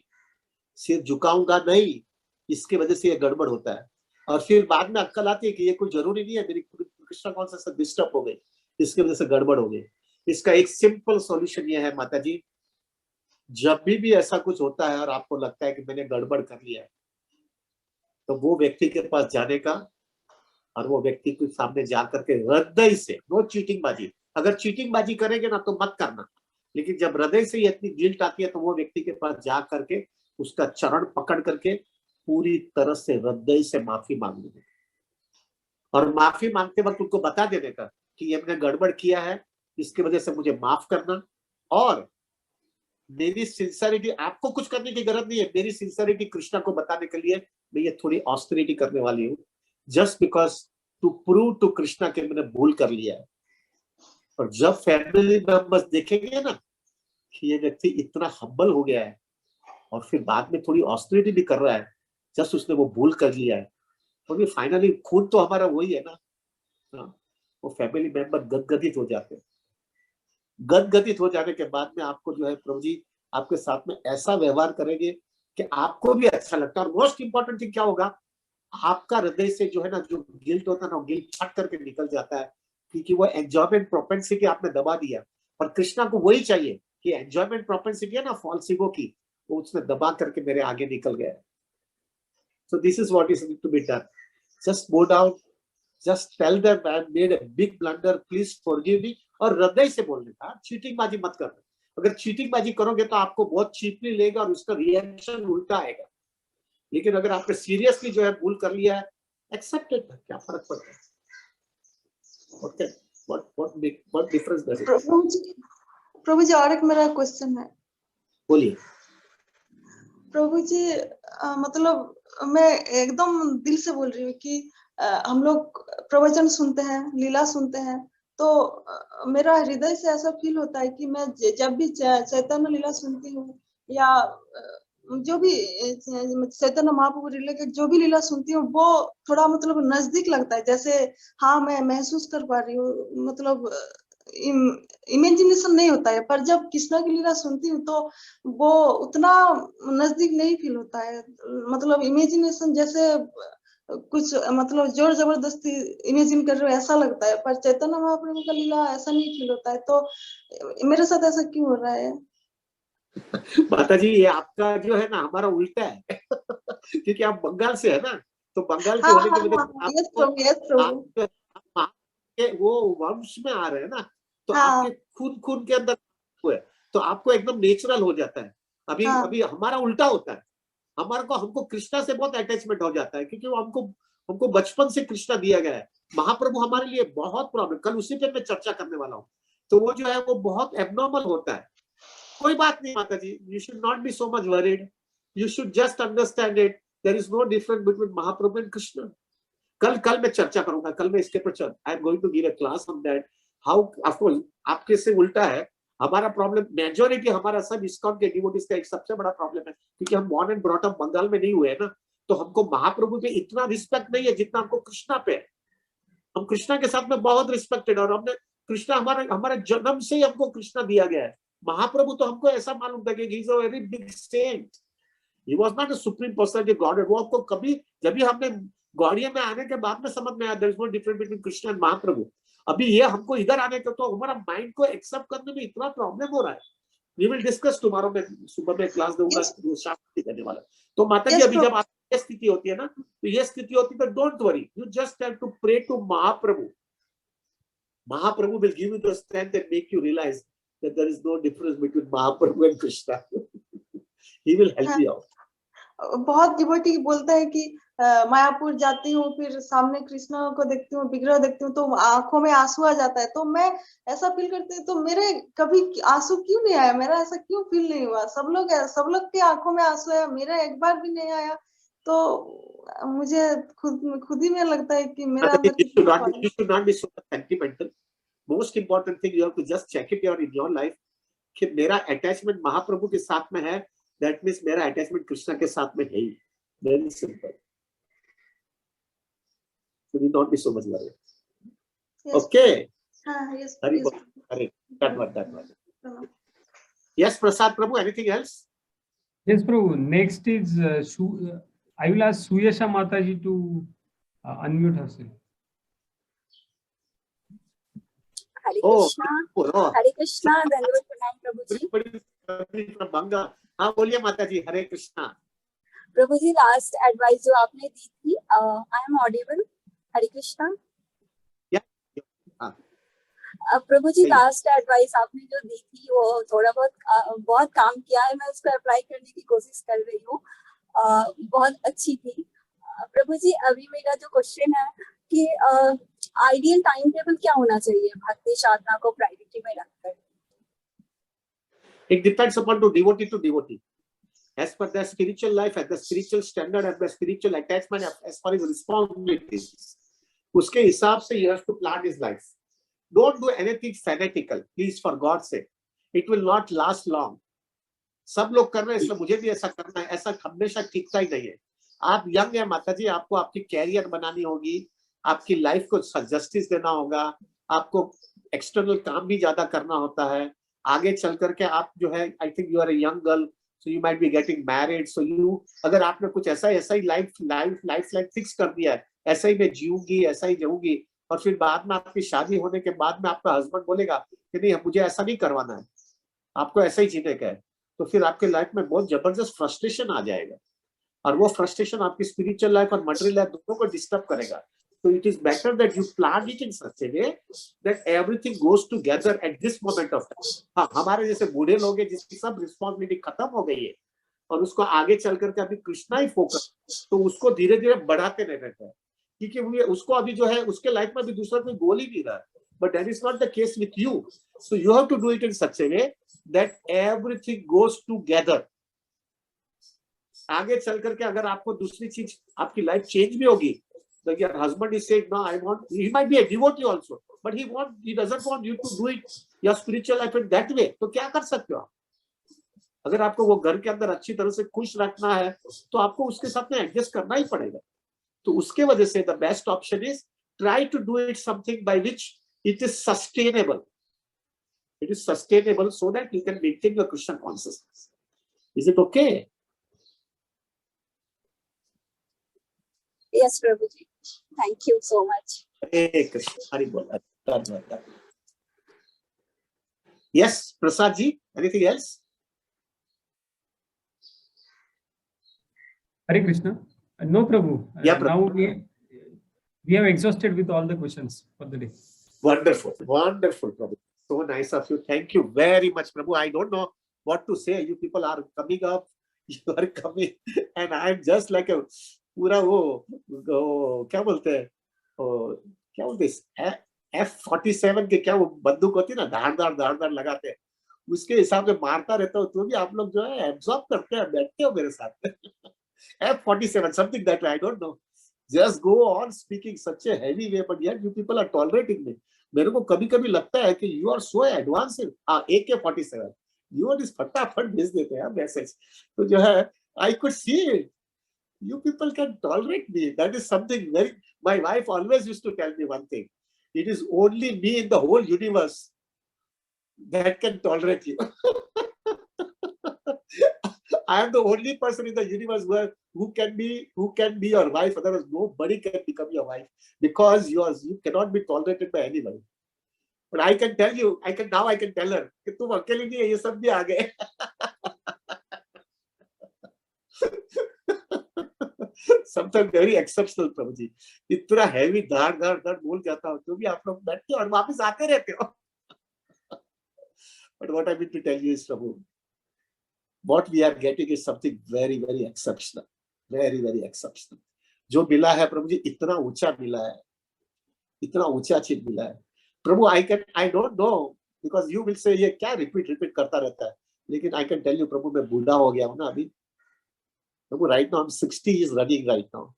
सिर झुकाऊंगा नहीं, इसकी वजह से ये गड़बड़ होता है। और फिर बाद में अक्कल आती है कि ये कोई जरूरी नहीं है, मेरी कृष्णा कॉन्शियसनेस डिस्टर्ब हो गई, इसकी वजह से गड़बड़ हो गई। इसका एक सिंपल सॉल्यूशन ये है माता जी, जब भी ऐसा कुछ होता है और आपको लगता है कि मैंने गड़बड़ कर लिया है, तो वो व्यक्ति के पास जाने का, और वो व्यक्ति के सामने जाकर के हृदय से, नो चीटिंग बाजी, अगर चीटिंग बाजी करेंगे ना तो मत करना, लेकिन जब हृदय से इतनी गिल्ट आती है तो वो व्यक्ति के पास जा करके उसका चरण पकड़ करके पूरी तरह से हृदय से माफी मांग लेना, और माफी मांगते वक्त उनको बता देने का कि ये मैंने गड़बड़ किया है, इसकी वजह से मुझे माफ करना, और मेरी सिंसियरिटी, आपको कुछ करने की जरूरत नहीं है, मेरी सिंसियरिटी कृष्णा को बताने के लिए मैं ये थोड़ी ऑस्टेरिटी करने वाली हूँ, just because to prove to Krishna कि मैंने भूल कर लिया है। और जब फैमिली मेंबर्स देखेंगे ना कि ये व्यक्ति इतना हम्बल हो गया है और फिर बाद में थोड़ी ऑस्टेरिटी भी कर रहा है, जस्ट उसने वो भूल कर लिया है, और फाइनली खुद तो हमारा वही है ना, वो फैमिली मेंबर गदगदित हो जाते हैं। गदगदित हो जाने के बाद में आपको जो है प्रभु जी आपके साथ में ऐसा व्यवहार करेंगे कि आपको भी अच्छा लगता है। और मोस्ट इंपॉर्टेंट थिंग क्या होगा, आपका हृदय से जो है ना जो गिल्ट होता है ना, गिल्ट छट करके निकल जाता है, क्योंकि वो एंजॉयमेंट प्रोपेंसिटी आपने दबा दिया। और कृष्णा को वही चाहिए कि एंजॉयमेंट प्रोपेंसिटी है ना फॉल्स ईगो की, वो उसने दबा करके मेरे आगे निकल गया। So this is what is need to be done. Just go down, just tell them I made a big blunder, please forgive me, और हृदय से बोलने का, चीटिंग बाजी मत करना। अगर चीटिंग बाजी करोगे तो आपको बहुत चीपली लेगा और उसका रिएक्शन उल्टा आएगा। लेकिन अगर आपने सीरियसली जो है भूल कर लिया है, एक्सेप्टेड, क्या फर्क पड़ता है? Okay, what difference does it? प्रभु जी और एक मेरा क्वेश्चन है। बोलिए। प्रभु जी मतलब मैं एकदम दिल से बोल रही हूँ कि हम लोग प्रवचन सुनते हैं, लीला सुनते हैं, तो मेरा हृदय से ऐसा फील होता है कि मैं जब भी चैतन्य लीला सुनती हूँ या जो भी चैतन्य महाप्रभु रिलेटेड जो भी लीला सुनती हूँ, वो थोड़ा मतलब नजदीक लगता है, जैसे हाँ मैं महसूस कर पा रही हूँ, मतलब इमेजिनेशन नहीं होता है। पर जब कृष्णा की लीला सुनती हूँ तो वो उतना नजदीक नहीं फील होता है, मतलब इमेजिनेशन जैसे कुछ मतलब जोर जबरदस्ती इमेजिन कर रहे हो ऐसा लगता है। पर चैतन्य महाप्रभु का लीला ऐसा नहीं फील होता है, तो मेरे साथ ऐसा क्यों हो रहा है? माता जी ये आपका जो है ना हमारा उल्टा है क्योंकि आप बंगाल से है ना, तो बंगाल के होने की वजह से वो वंश में आ रहे हैं ना, तो आपके खून के अंदर हुए, तो आपको एकदम नेचुरल हो जाता है। अभी हमारा उल्टा होता है, हमको कृष्णा से बहुत अटैचमेंट हो जाता है, क्योंकि वो हमको बचपन से कृष्णा दिया गया है। महाप्रभु हमारे लिए बहुत प्रॉब्लम, कल उसी पे मैं चर्चा करने वाला हूँ, तो वो जो है वो बहुत एबनॉर्मल होता है। कोई बात नहीं माता जी, you should not be so much worried, you should just understand it, there is no difference between Mahaprabhu and Krishna. कल मैं चर्चा करूंगा, कल मैं इसके पर I am going to give a class on that how, of course आपके से उल्टा है हमारा प्रॉब्लम। मेजॉरिटी हमारा सब इस्कॉन के डिवोटीज का एक सबसे बड़ा प्रॉब्लम है, क्योंकि हम born and brought up Bengal में नहीं हुए हैं ना, तो हमको महाप्रभु पे इतना रिस्पेक्ट नहीं है जितना हमको कृष्णा पे है। हम कृष्णा के साथ में बहुत रिस्पेक्टेड, और हमने कृष्णा हमारे जन्म से ही हमको कृष्णा दिया गया है। महाप्रभु तो हमको ऐसा मालूम था कि he is a very big saint, he was not a supreme personality god. वो आपको कभी जब भी हमने गौड़िया में आने के बाद में समझ में आया there is no difference between Krishna and Mahaprabhu. अभी ये हमको इधर आने का तो हमारा माइंड को एक्सेप्ट करने में इतना प्रॉब्लम हो रहा है। वी विल डिस्कस टुमारो, में सुबह में क्लास दूंगा, शाम देने वाला। तो माता जी अभी जब आपकी स्थिति होती है ना, तो ये स्थिति होती है तो don't worry, you just have to pray to Mahaprabhu. Mahaprabhu will give you the strength and make you realize that there is no difference between Mahaprabhu and Krishna. He will help you out. बहुत devotee बोलता है कि मायापुर जाती हूँ, फिर सामने कृष्ण को देखती हूँ, विग्रह देखती हूँ, तो आंखों में आंसू आ जाता है। तो मैं ऐसा फील करती हूँ, तो मेरे कभी आंसू क्यों नहीं आया? मेरा ऐसा क्यों फील नहीं हुआ? सब लोग के आंखों में आंसू आया, मेरा एक बार भी नहीं आया। तो मुझे खुद ही में लगता है कि मेरा you should not be so sentimental. Most important thing you have to just check it in your life कि मेरा अटैचमेंट महाप्रभु के साथ में है, that means मेरा अटैचमेंट कृष्ण के साथ में है ही। Very simple. So you don't be so much worried. Yes. Okay. Yes. Hare. That one. Yes, Prasad Prabhu. Anything else? Yes, Prabhu. Next is I will ask Suyasha Mataji to unmute herself. Hare Krishna. Hare Krishna. धन्यवाद प्रणाम प्रभु जी। from Banga. हाँ बोलिए माता जी। हरे कृष्णा। प्रभु जी लास्ट एडवाइस जो आपने दी थी, आई एम ऑडिबल? हरे कृष्णा। प्रभु जी लास्ट एडवाइस आपने जो दी थी वो थोड़ा बहुत काम किया है, मैं उसको अप्लाई करने की कोशिश कर रही हूँ, बहुत अच्छी थी। प्रभु जी अभी मेरा जो क्वेश्चन है कि आइडियल टाइम टेबल क्या होना चाहिए भक्ति साधना को प्रायोरिटी में रखकर? It depends upon to devotee. As per their spiritual life, at the spiritual standard, at the spiritual attachment, as far as responsibilities, उसके हिसाब से you have to plan his life. Don't do anything fanatical, please, for God's sake. It will not last long. सब लोग कर रहे हैं इसलिए मुझे भी ऐसा करना है, ऐसा हमेशा टिकता ही नहीं है। आप यंग है माता जी, आपको आपकी कैरियर बनानी होगी, आपकी लाइफ को जस्टिस देना होगा, आपको एक्सटर्नल काम भी ज्यादा करना होता है। आगे चल करके आप जो है, I think you are a young girl, so you might be getting married, so you अगर आपने कुछ ऐसा ही लाइफ फिक्स कर दिया है, ऐसा ही मैं जीऊंगी, ऐसा ही जाऊंगी, और फिर बाद में आपकी शादी होने के बाद में आपका हस्बैंड बोलेगा कि नहीं मुझे ऐसा नहीं करवाना है, आपको ऐसा ही जीने का है, तो फिर आपके लाइफ में बहुत जबरदस्त फ्रस्ट्रेशन आ जाएगा, और वो फ्रस्ट्रेशन आपकी स्पिरिचुअल लाइफ और मटेरियल लाइफ दोनों को डिस्टर्ब करेगा। So it is better that you plan it in such a way that everything goes together at this moment of time. हाँ, हमारे जैसे बूढ़े लोग हैं जिसकी सब रिस्पॉन्सिबिलिटी खत्म हो गई है और उसको आगे चल करके अभी कृष्णा ही फोकस, तो उसको धीरे धीरे बढ़ाते रहना है, क्योंकि उसको अभी जो है उसके लाइफ में भी दूसरा कोई गोल ही नहीं रहा। But that is not the case with you. So you have to do it in such a way that everything goes together. आगे चल करके अगर आपको दूसरी चीज आपकी लाइफ चेंज भी होगी, so your husband is saying no, I want, he might be a devotee also, but he doesn't want you to do it your spiritual life in that way. तो क्या कर सकते हो आप? अगर आपको वो घर के अंदर अच्छी तरह से खुश रखना है तो आपको उसके साथ में एडजस्ट करना ही पड़ेगा। तो उसके वजह से the best option is try to do it something by which it is sustainable. It is sustainable so that you can maintain your Krishna consciousness. Is it okay? Yes, Prabhuji. Thank you so much. Hey Krishna, Hari Bol. Yes, Prasad ji, anything else? Hare Krishna. No, Prabhu. Yeah, Prabhu. Now we have exhausted with all the questions for the day. Wonderful, wonderful, Prabhu. So nice of you. Thank you very much, Prabhu. I don't know what to say. You people are coming up. You are coming, and I'm just like a पूरा वो क्या बोलते हैं F-47 के क्या वो बंदूक होती है ना, धारदार लगाते हैं, उसके हिसाब से मारता रहता हूँ, तो भी आप लोग जो है एब्जॉर्ब करते हैं, बैठते हो मेरे साथ F-47 something that I don't know, just go on speaking such a heavy way, but yet you people are tolerating me. मेरे को कभी-कभी लगता है कि you are so advanced. AK-47 you are फटाफट भेज देते हैं मैसेज, तो जो है I could see it. You people can tolerate me. That is something very. My wife always used to tell me one thing. It is only me in the whole universe that can tolerate you. I am the only person in the universe who can be your wife. Otherwise, nobody can become your wife because you cannot be tolerated by anybody. But I can tell you, I can tell her कि तुम अकेली नहीं है, ये सब भी आ गए. Sometimes very exceptional, Prabhuji. इतना heavy धार बोल जाता हूँ, तो भी आप लोग बैठते हो और वापस आते रहते हो. But what I mean to tell you is, Prabhu, what we are getting is something very, very exceptional. Very, very exceptional. जो मिला है प्रभु जी, इतना ऊंचा मिला है, इतना ऊंचा चीज मिला है. प्रभु, I don't know, because you will say ये क्या repeat करता रहता है, लेकिन I can tell you, प्रभु, मैं बूढ़ा हो गया हूँ ना अभी. प्रभु, right now I'm 60 is running right now.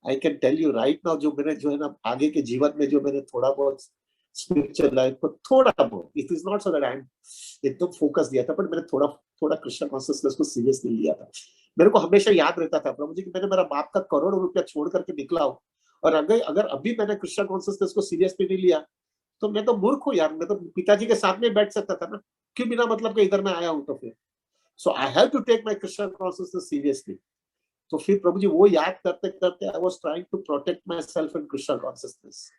I can tell you right now, जो मैंने जो है ना आगे के जीवन में जो मैंने थोड़ा बहुत स्पिरिचुअल लाइफ को थोड़ा बहुत, it is not so that I am एकदम फोकस दिया था, पर मैंने थोड़ा कृष्ण कॉन्शियसनेस को सीरियसली लिया था. मेरे को हमेशा याद रहता था प्रभु जी कि मैंने मेरा बाप का करोड़ों रुपया छोड़ करके निकला हूँ, और अगर अभी मैंने कृष्ण कॉन्शियसनेस को सीरियसली नहीं लिया तो मैं तो मूर्ख हूँ यार. मैं तो पिताजी के साथ में बैठ सकता था ना, क्यों बिना मतलब के इधर मैं आया हूँ. तो फिर so I have to take my Krishna consciousness seriously. तो फिर प्रभु जी वो याद करते करते I was trying to protect myself in Krishna consciousness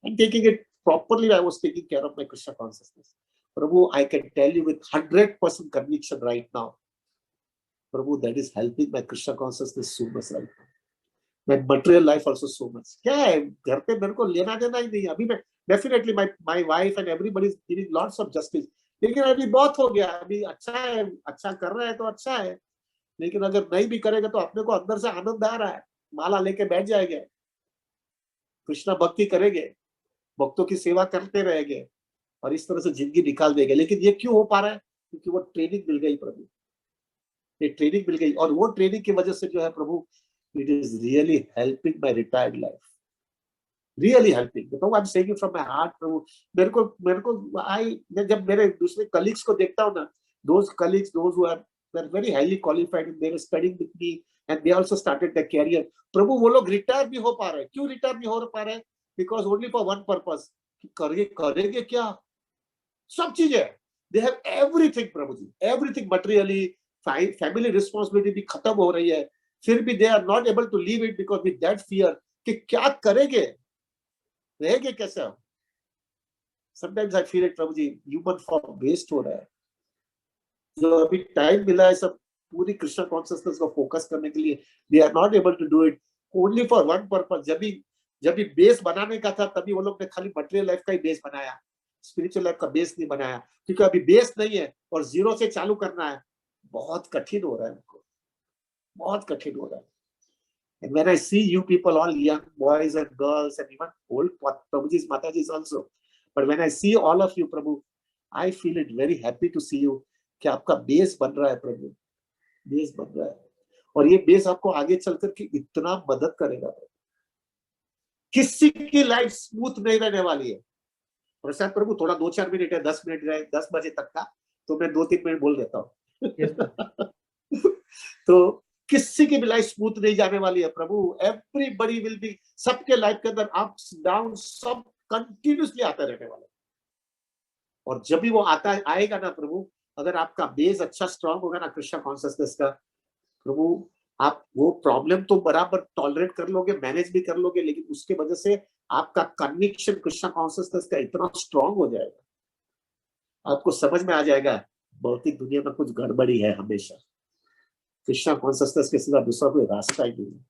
and taking it properly. I was taking care of my Krishna consciousness. Prabhu, I can tell you with 100% conviction right now, Prabhu, that is helping my Krishna consciousness so much right now. My material life also so much. क्या है, घर पे मेरे को लेना देना ही नहीं. अभी मैं definitely my wife and everybody is giving lots of justice. लेकिन अभी बहुत हो गया. अभी अच्छा है, अच्छा कर रहा है तो अच्छा है, लेकिन अगर नहीं भी करेगा तो अपने को अंदर से आनंद आ रहा है. माला लेके बैठ जाएंगे, कृष्णा भक्ति करेंगे, भक्तों की सेवा करते रहेंगे और इस तरह से जिंदगी निकाल देंगे. लेकिन ये क्यों हो पा रहा है? क्योंकि वो ट्रेनिंग मिल गई प्रभु, ये ट्रेनिंग मिल गई, और वो ट्रेनिंग की वजह से जो है प्रभु, it is really helping my retired life, really helping. बताऊँ, I'm saying it from my heart प्रभु. मेरे को जब मेरे दूसरे कलीग्स को देखता हूँ ना, those colleagues, those who are very highly qualified and they were studying with me and they also started their career, प्रभु वो लोग रिटायर भी हो पा रहे हैं. क्यों रिटायर भी हो पा रहे हैं? Because only for one purpose, करेंगे क्या? सब चीजें, they have everything Prabhu ji, everything materially, family responsibility भी खत्म हो रही है, फिर भी they are not able to leave it because with that fear कि क्या करेंगे, रहेंगे कैसे हम. Sometimes I feel it Prabhu ji, human form waste हो रहा है. जो अभी टाइम मिला है सब पूरी कृष्ण कॉन्शियसनेस को फोकस करने के लिए, they are not able to do it only for one purpose. जब भी बेस बनाने का था तभी वो लोग ने खाली मटेरियल लाइफ का ही बेस बनाया, स्पिरिचुअल लाइफ का बेस नहीं बनाया, क्योंकि अभी बेस नहीं है और जीरो से चालू करना है, बहुत कठिन हो रहा है उनको, बहुत कठिन हो रहा है। And when I see you people, all young boys and girls and even old Prabhuji's, Mataji's also, but when I see all of you, Prabhu, I feel it very happy to see you कि आपका base बन रहा है प्रभु, base बन रहा है, और ये बेस आपको आगे चलकर के इतना मदद करेगा। किसी की लाइफ स्मूथ नहीं रहने वाली है। प्रशांत प्रभु थोड़ा 2-4 मिनट है, 10 मिनट रहे 10 बजे तक का, तो मैं 2-3 मिनट बोल देता हूँ। तो किसी की भी लाइफ स्मूथ नहीं जाने वाली है प्रभु। एवरीबडी विल बी, सबके लाइफ के अंदर अप्स डाउन सब कंटिन्यूसली आता रहने वाला है। और जब भी वो आएगा ना प्रभु, अगर आपका बेस अच्छा स्ट्रांग होगा ना कृष्ण कॉन्शियसनेस का, प्रभु आप वो प्रॉब्लम तो बराबर टॉलरेट कर लोगे, मैनेज भी कर लोगे, लेकिन उसके वजह से आपका कन्विक्शन कृष्ण कॉन्शियसनेस का इतना स्ट्रांग हो जाएगा, आपको समझ में आ जाएगा भौतिक दुनिया में कुछ गड़बड़ी है। हमेशा कृष्ण कॉन्शियसनेस के सिवा दूसरा कोई रास्ता ही नहीं है।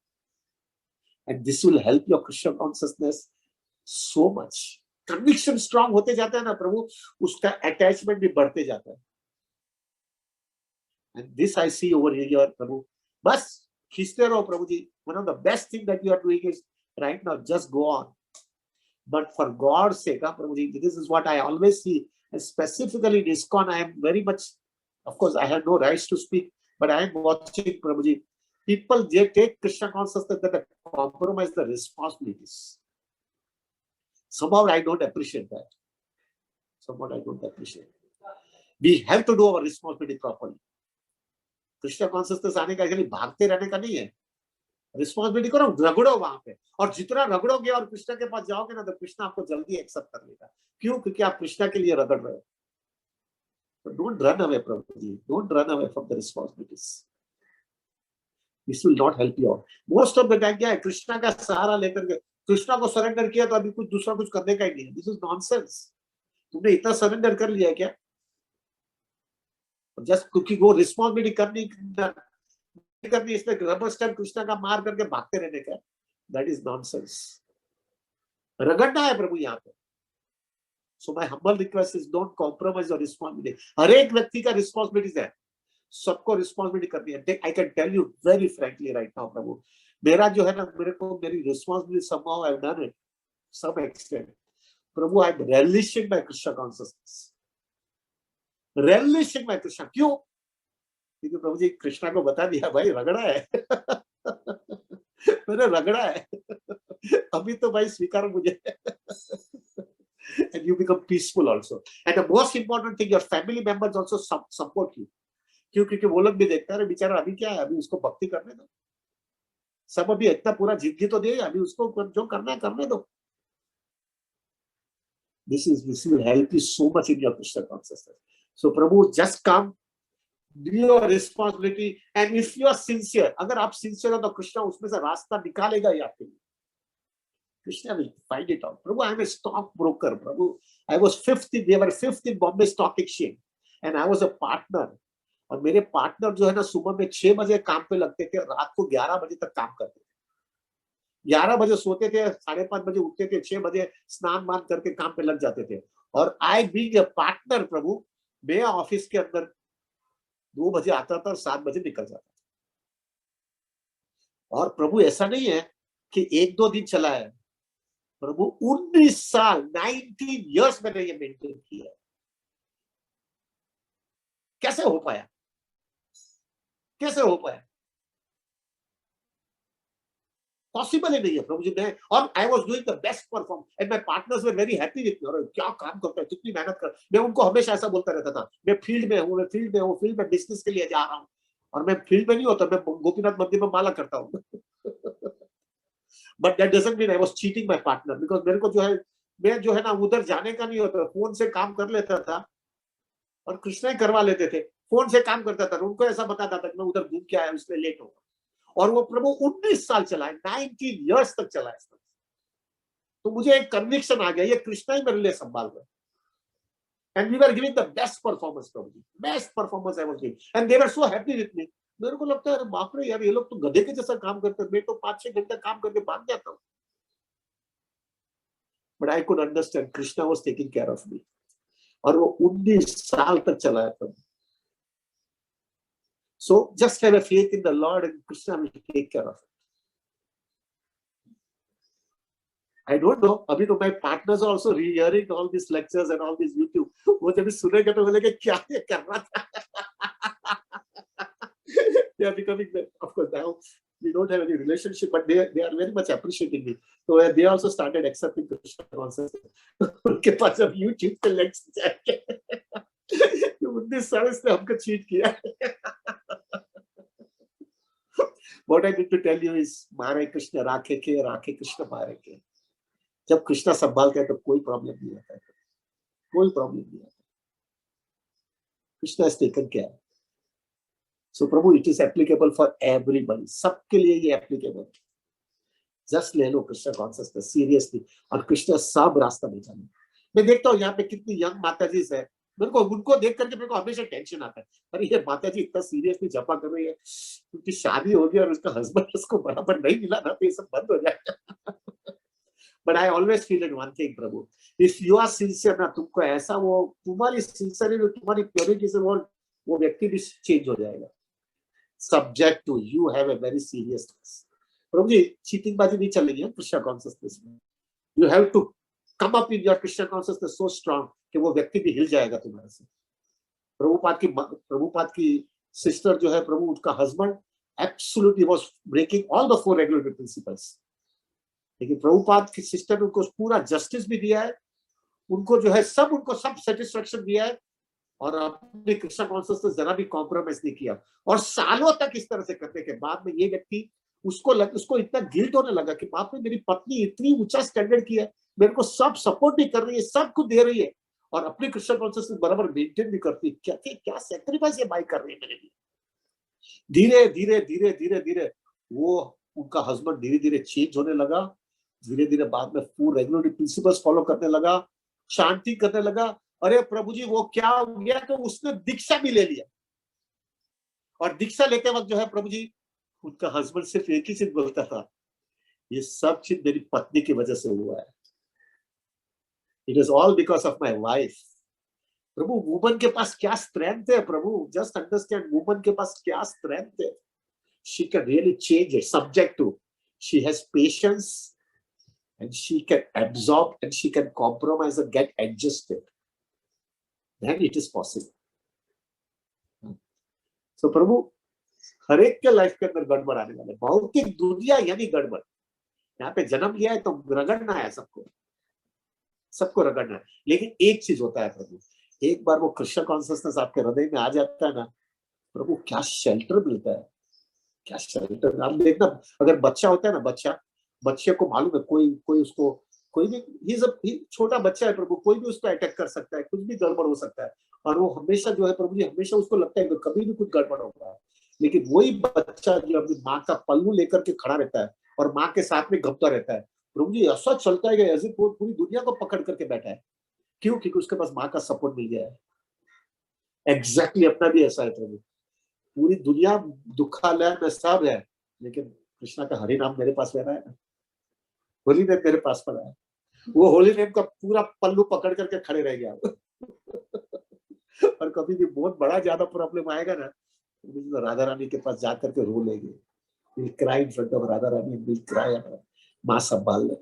And this will help your Krishna consciousness so much. Conviction strong होते जाता है ना प्रभु, उसका अटैचमेंट भी बढ़ते जाता है। And this I see over here प्रभु। बस खींचते रहो प्रभु जी। One of the best thing that you are doing is right now just go on, but for god sake प्रभु जी, this is what I always see, and specifically in ISKCON I am very much, of course I have no rights to speak, but I am watching Prabhuji, people they take Krishna consciousness that they compromise the responsibilities. Somehow I don't appreciate that. Somehow I don't appreciate it. We have to do our responsibility properly. Krishna consciousness आने का खाली भागते रहने का नहीं है, responsibility करो, रगड़ो वहां पे, और जितना रगड़ोगे और कृष्णा के पास जाओगे ना, तो कृष्णा आपको जल्दी एक्सेप्ट कर लेगा। क्यों? क्योंकि आप कृष्णा के लिए रगड़ रहे हो। डोंट रन अवे प्रभु जी, don't run away from the responsibilities. This will not help you out. Most of the time क्या है, कृष्णा का सहारा लेकर के कृष्णा को सरेंडर किया तो अभी कुछ दूसरा कुछ करने का ही नहीं है। This is nonsense. तुमने इतना सरेंडर कर लिया है क्या? जस्ट क्योंकि वो रिस्पॉन्सिबिलिटी करनी, इसमें रबर स्टैम्प कृष्णा का मार करके भागते रहने का, दैट इज नॉनसेंस। रगड़ना है प्रभु यहाँ पे। So my humble request is don't compromise your responsibility. हर एक व्यक्ति का रिस्पॉन्सिबिलिटीज है, सबको रिस्पॉन्सिबिलिटी करनी है। I can tell you very frankly right now प्रभु, मेरा जो है ना, मेरे को मेरी responsibility somehow I've done it some extent प्रभु। I am relishing my Krishna consciousness, relishing my Krishna. क्यों? क्योंकि प्रभु जी कृष्णा को बता दिया भाई रगड़ा है। मैंने रगड़ा है, अभी तो भाई स्वीकार मुझे। And you become peaceful also. And the most important thing, your family members also support you. क्यों? क्योंकि वो लोग भी देखते हैं बेचारा अभी क्या है, अभी उसको भक्ति करने दो। सब अभी इतना पूरा जिंदगी तो दे, अभी उसको जो करना है करने दो। This will help you so much in your Krishna consciousness. So Prabhu, just come, do your responsibility, and if you are sincere, अगर आप sincere हो तो कृष्णा उसमें से रास्ता निकालेगा ही आपके लिए। Krishna will find it out. Prabhu, I am a stockbroker. Prabhu, I was they were 5th in Bombay Stock Exchange, and I was a partner. और मेरे पार्टनर जो है ना, सुबह में 6 बजे काम पे लगते थे, रात को 11 बजे तक काम करते थे। 11 बजे सोते थे, 5:30 बजे उठते थे, 6 बजे स्नान मान करके काम पे लग जाते थे। और आई बीइंग ए पार्टनर प्रभु, मैं ऑफिस के अंदर 2 बजे आता था और 7 बजे निकल जाता था। और प्रभु ऐसा नहीं है कि 1-2 दिन चला है प्रभु, 19 साल 19 इयर्स मैंने ये मेंटेन किया। कैसे हो पाया? कैसे हो पाया? पॉसिबल ही नहीं है प्रभु जी। मैं और I was doing the best perform and my partners were very happy with me. और क्या काम करता है, कितनी मेहनत कर। मैं उनको हमेशा ऐसा बोलता रहता था, मैं फील्ड में हूँ, फील्ड में बिजनेस के लिए जा रहा हूँ, और मैं फील्ड में नहीं होता, मैं गोपीनाथ मंदिर में माला करता हूँ। But that doesn't mean I was cheating my partner, because मेरे को जो है, मैं जो है ना उधर जाने का नहीं होता, फोन से काम कर लेता था और कृष्णा ही करवा लेते थे। फोन से काम करता था, उनको ऐसा बताता था कि मैं उधर घूम के आया, इसलिए लेट होगा। और वो प्रभु 19 साल चला है, 19 इयर्स तक चला है। तो मुझे एक कन्विक्शन आ गया, ये कृष्णा ही मेरे लिए संभाल रहे। and we were giving the best performance, probably best performance I was giving, and they were so happy with me. मेरे को लगता है बाप रे यार, ये लोग तो गधे के जैसा काम करते हैं, मैं तो 5-6 घंटे काम करके भाग जाता हूँ. But I could understand Krishna was taking care of me. और वो 19 साल तक चलाया था. So just have a faith in the Lord and Krishna will take care of it. I don't know. अभी तो my partners are also re-hearing all these lectures and all these YouTube. वो जब सुनेंगे तो बोलेंगे क्या ये कर रहा था. They are becoming, of course, now we don't have any relationship, but they are very much appreciating me. So they also started accepting Krishna consciousness. उनके पास अब YouTube पे links जाएंगे. 19 साल से हमको cheat किया. What I need to tell you is, मारे कृष्ण राखे के, राखे कृष्ण मारे के. जब कृष्णा संभालते हैं तो कोई प्रॉब्लम नहीं आता है, कोई प्रॉब्लम नहीं आता. Krishna has taken care. So Prabhu, it is applicable for everybody. सबके लिए ये applicable. Just ले लो कृष्णा कॉन्शियसनेस सीरियसली, और कृष्णा सब रास्ता निकाले. मैं देखता हूँ यहाँ पे कितनी यंग माताजी है, मेरे को उनको देख करके मेरे को हमेशा टेंशन आता है. अरे ये माताजी इतना सीरियसली जपा कर रही है, उनकी शादी हो गई और उसका हस्बैंड उसको बराबर नहीं मिला ना, तो ये सब बंद हो जाएगा. But I always feel in one thing, Prabhu, if you are sincere ना, तुमको ऐसा वो तुम्हारी सिंसियरिटी, तुम्हारी प्योरिटी से वो व्यक्ति भी चेंज हो जाएगा. Subject to you have a very seriousness. प्रभु जी, चीटिंग बाजी नहीं चलेगी कृष्णा कॉन्शियसनेस में. You have to come up in your Krishna consciousness so strong कि वो व्यक्ति भी हिल जाएगा तुम्हारे से. प्रभुपाद की सिस्टर जो है प्रभु, उसका husband absolutely was breaking all the 4 regulatory principles. लेकिन प्रभुपाद की सिस्टर ने उनको पूरा जस्टिस भी दिया है, उनको जो है उनको सब सेटिस्फेक्शन दिया है, और अपने कृष्णा कॉन्शियसनेस जरा भी कॉम्प्रोमाइज नहीं किया. और सालों तक इस तरह से करने के बाद में ये व्यक्ति उसको इतना गिल्ट होने लगा कि बाप रे, मेरी पत्नी इतनी ऊंचा स्टैंडर्ड किया है, मेरे को सब सपोर्ट भी कर रही है, सब कुछ दे रही है, और अपनी कृष्णा कॉन्शियसनेस बराबर मेंटेन भी करती है. क्या सैक्रिफाइस ये बाई कर रही है मेरे लिए. धीरे धीरे धीरे धीरे धीरे वो उनका हस्बैंड धीरे धीरे चेंज होने लगा. धीरे धीरे बाद में पूरे रेगुलेटरी प्रिंसिपल्स फॉलो करने लगा, शांति करने लगा. अरे प्रभु जी, वो क्या हो गया तो उसने दीक्षा भी ले लिया, और दीक्षा लेते वक्त जो है प्रभु जी, उनका हस्बैंड सिर्फ एक ही चीज बोलता था, ये सब चीज मेरी पत्नी की वजह से हुआ है. It is all because of my wife. Prabhu, woman के पास क्या स्ट्रेंथ है प्रभु, जस्ट अंडरस्टैंड, वुमन के पास क्या स्ट्रेंथ है. She can really change it, subject to she has patience, and she can absorb and she can compromise and get adjusted. Then it is possible. So प्रभु, हर एक के life के अंदर गड़बड़ आने वाले. भौतिक दुनिया यानी गड़बड़. यहाँ पे जन्म लिया है तो रगड़ना है, सबको रगड़ना है. लेकिन एक चीज होता है प्रभु, एक बार वो कृष्ण कॉन्शियसनेस आपके हृदय में आ जाता है ना प्रभु, क्या शेल्टर मिलता है, क्या शेल्टर. आप देखना, अगर बच्चा होता है ना, बच्चे को मालूम है कोई उसको, कोई भी छोटा बच्चा है प्रभु, कोई भी उसको अटैक कर सकता है, कुछ भी गड़बड़ हो सकता है, और वो हमेशा जो है प्रभु जी, हमेशा उसको लगता है कि कभी भी कुछ गड़बड़ होगा. लेकिन वही बच्चा जो अपनी माँ का पल्लू लेकर के खड़ा रहता है और माँ के साथ में घपता रहता है, प्रभु जी ऐसा चलता है कि पूरी दुनिया को पकड़ करके बैठा है. क्यों? क्योंकि उसके पास माँ का सपोर्ट मिल गया है. एग्जैक्टली अपना भी ऐसा है प्रभु. पूरी दुनिया दुखालय में सब है, लेकिन कृष्णा का हरि नाम मेरे पास रह रहा है ना, होली नेम मेरे पास पड़ा है. वो होली नेम का पूरा पल्लू पकड़ करके खड़े रह गया. और कभी भी बहुत बड़ा ज्यादा प्रॉब्लम आएगा ना, तो राधा रानी के पास जाकर के रो लेंगे. We'll cry in front of Radha Rani, we'll cry at her. माँ संभाल ले,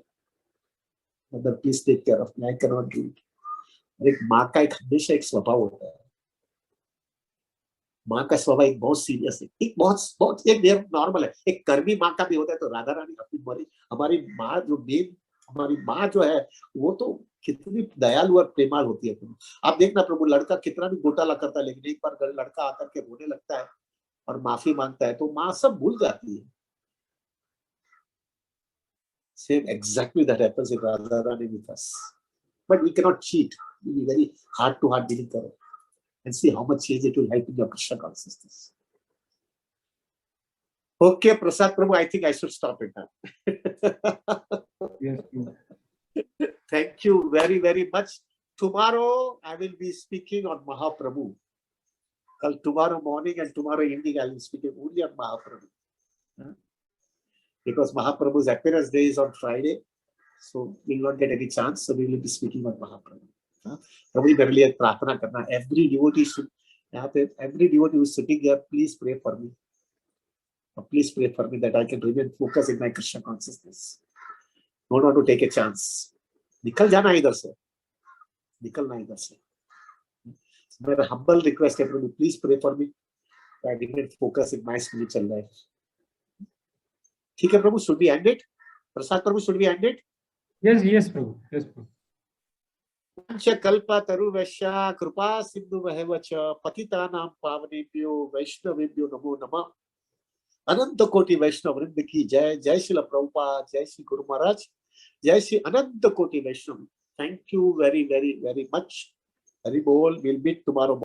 mother please take care of me, I can not do it. एक माँ का हमेशा एक स्वभाव होता है. माँ का स्वभाव एक बहुत सीरियस है, एक बहुत एक नॉर्मल है. एक कर्मी माँ का भी होता है. तो राधा रानी अपनी हमारी माँ हमारी माँ जो है, वो तो कितनी दयालु और प्रेमाल होती है प्रभु. आप देखना प्रभु, लड़का कितना भी घोटाला करता है, लेकिन एक बार लड़का आकर के रोने लगता है और माफी मांगता है तो माँ सब भूल जाती है. Same exactly that happens in Radha Rani with us. But we cannot cheat. We be very heart to heart dealing karo, and see how much change it will help in your Krishna consciousness. Okay, Prasad Prabhu, I think I should stop it now. Yes. Thank you very, very much. tomorrow I will be speaking on Mahaprabhu. Tomorrow morning and tomorrow evening I will be speaking only on Mahaprabhu. Because Mahaprabhu's appearance day is on Friday, so we will not get any chance. So we will be speaking on Mahaprabhu. Prabhu जी मेरे लिए प्रार्थना करना. Every devotee should. Every devotee who is sitting here, please pray for me. Please pray for me that I can remain focused in my Krishna consciousness. Don't want to take a chance. निकल जाना इधर से. निकलना इधर से. मेरा humble request है प्रभु, please pray for me that I remain focused in my spiritual life. ठीक है प्रभु, should we end it? Prasad Prabhu, should we end it? Yes Prabhu, yes प्रभु. कल्पतरुवैश्य कृपा सिन्धुभ्यः च पतितानां पावनेभ्यो वैष्णवेभ्यो नमो नमः. अनंत कोटि वैष्णव वृंद की जय. जय श्री प्रभुपाद, जय श्री गुरु महाराज, जय श्री अनंत कोटि वैष्णव. Thank you very, very, very much. Hari Bol. We'll meet tomorrow.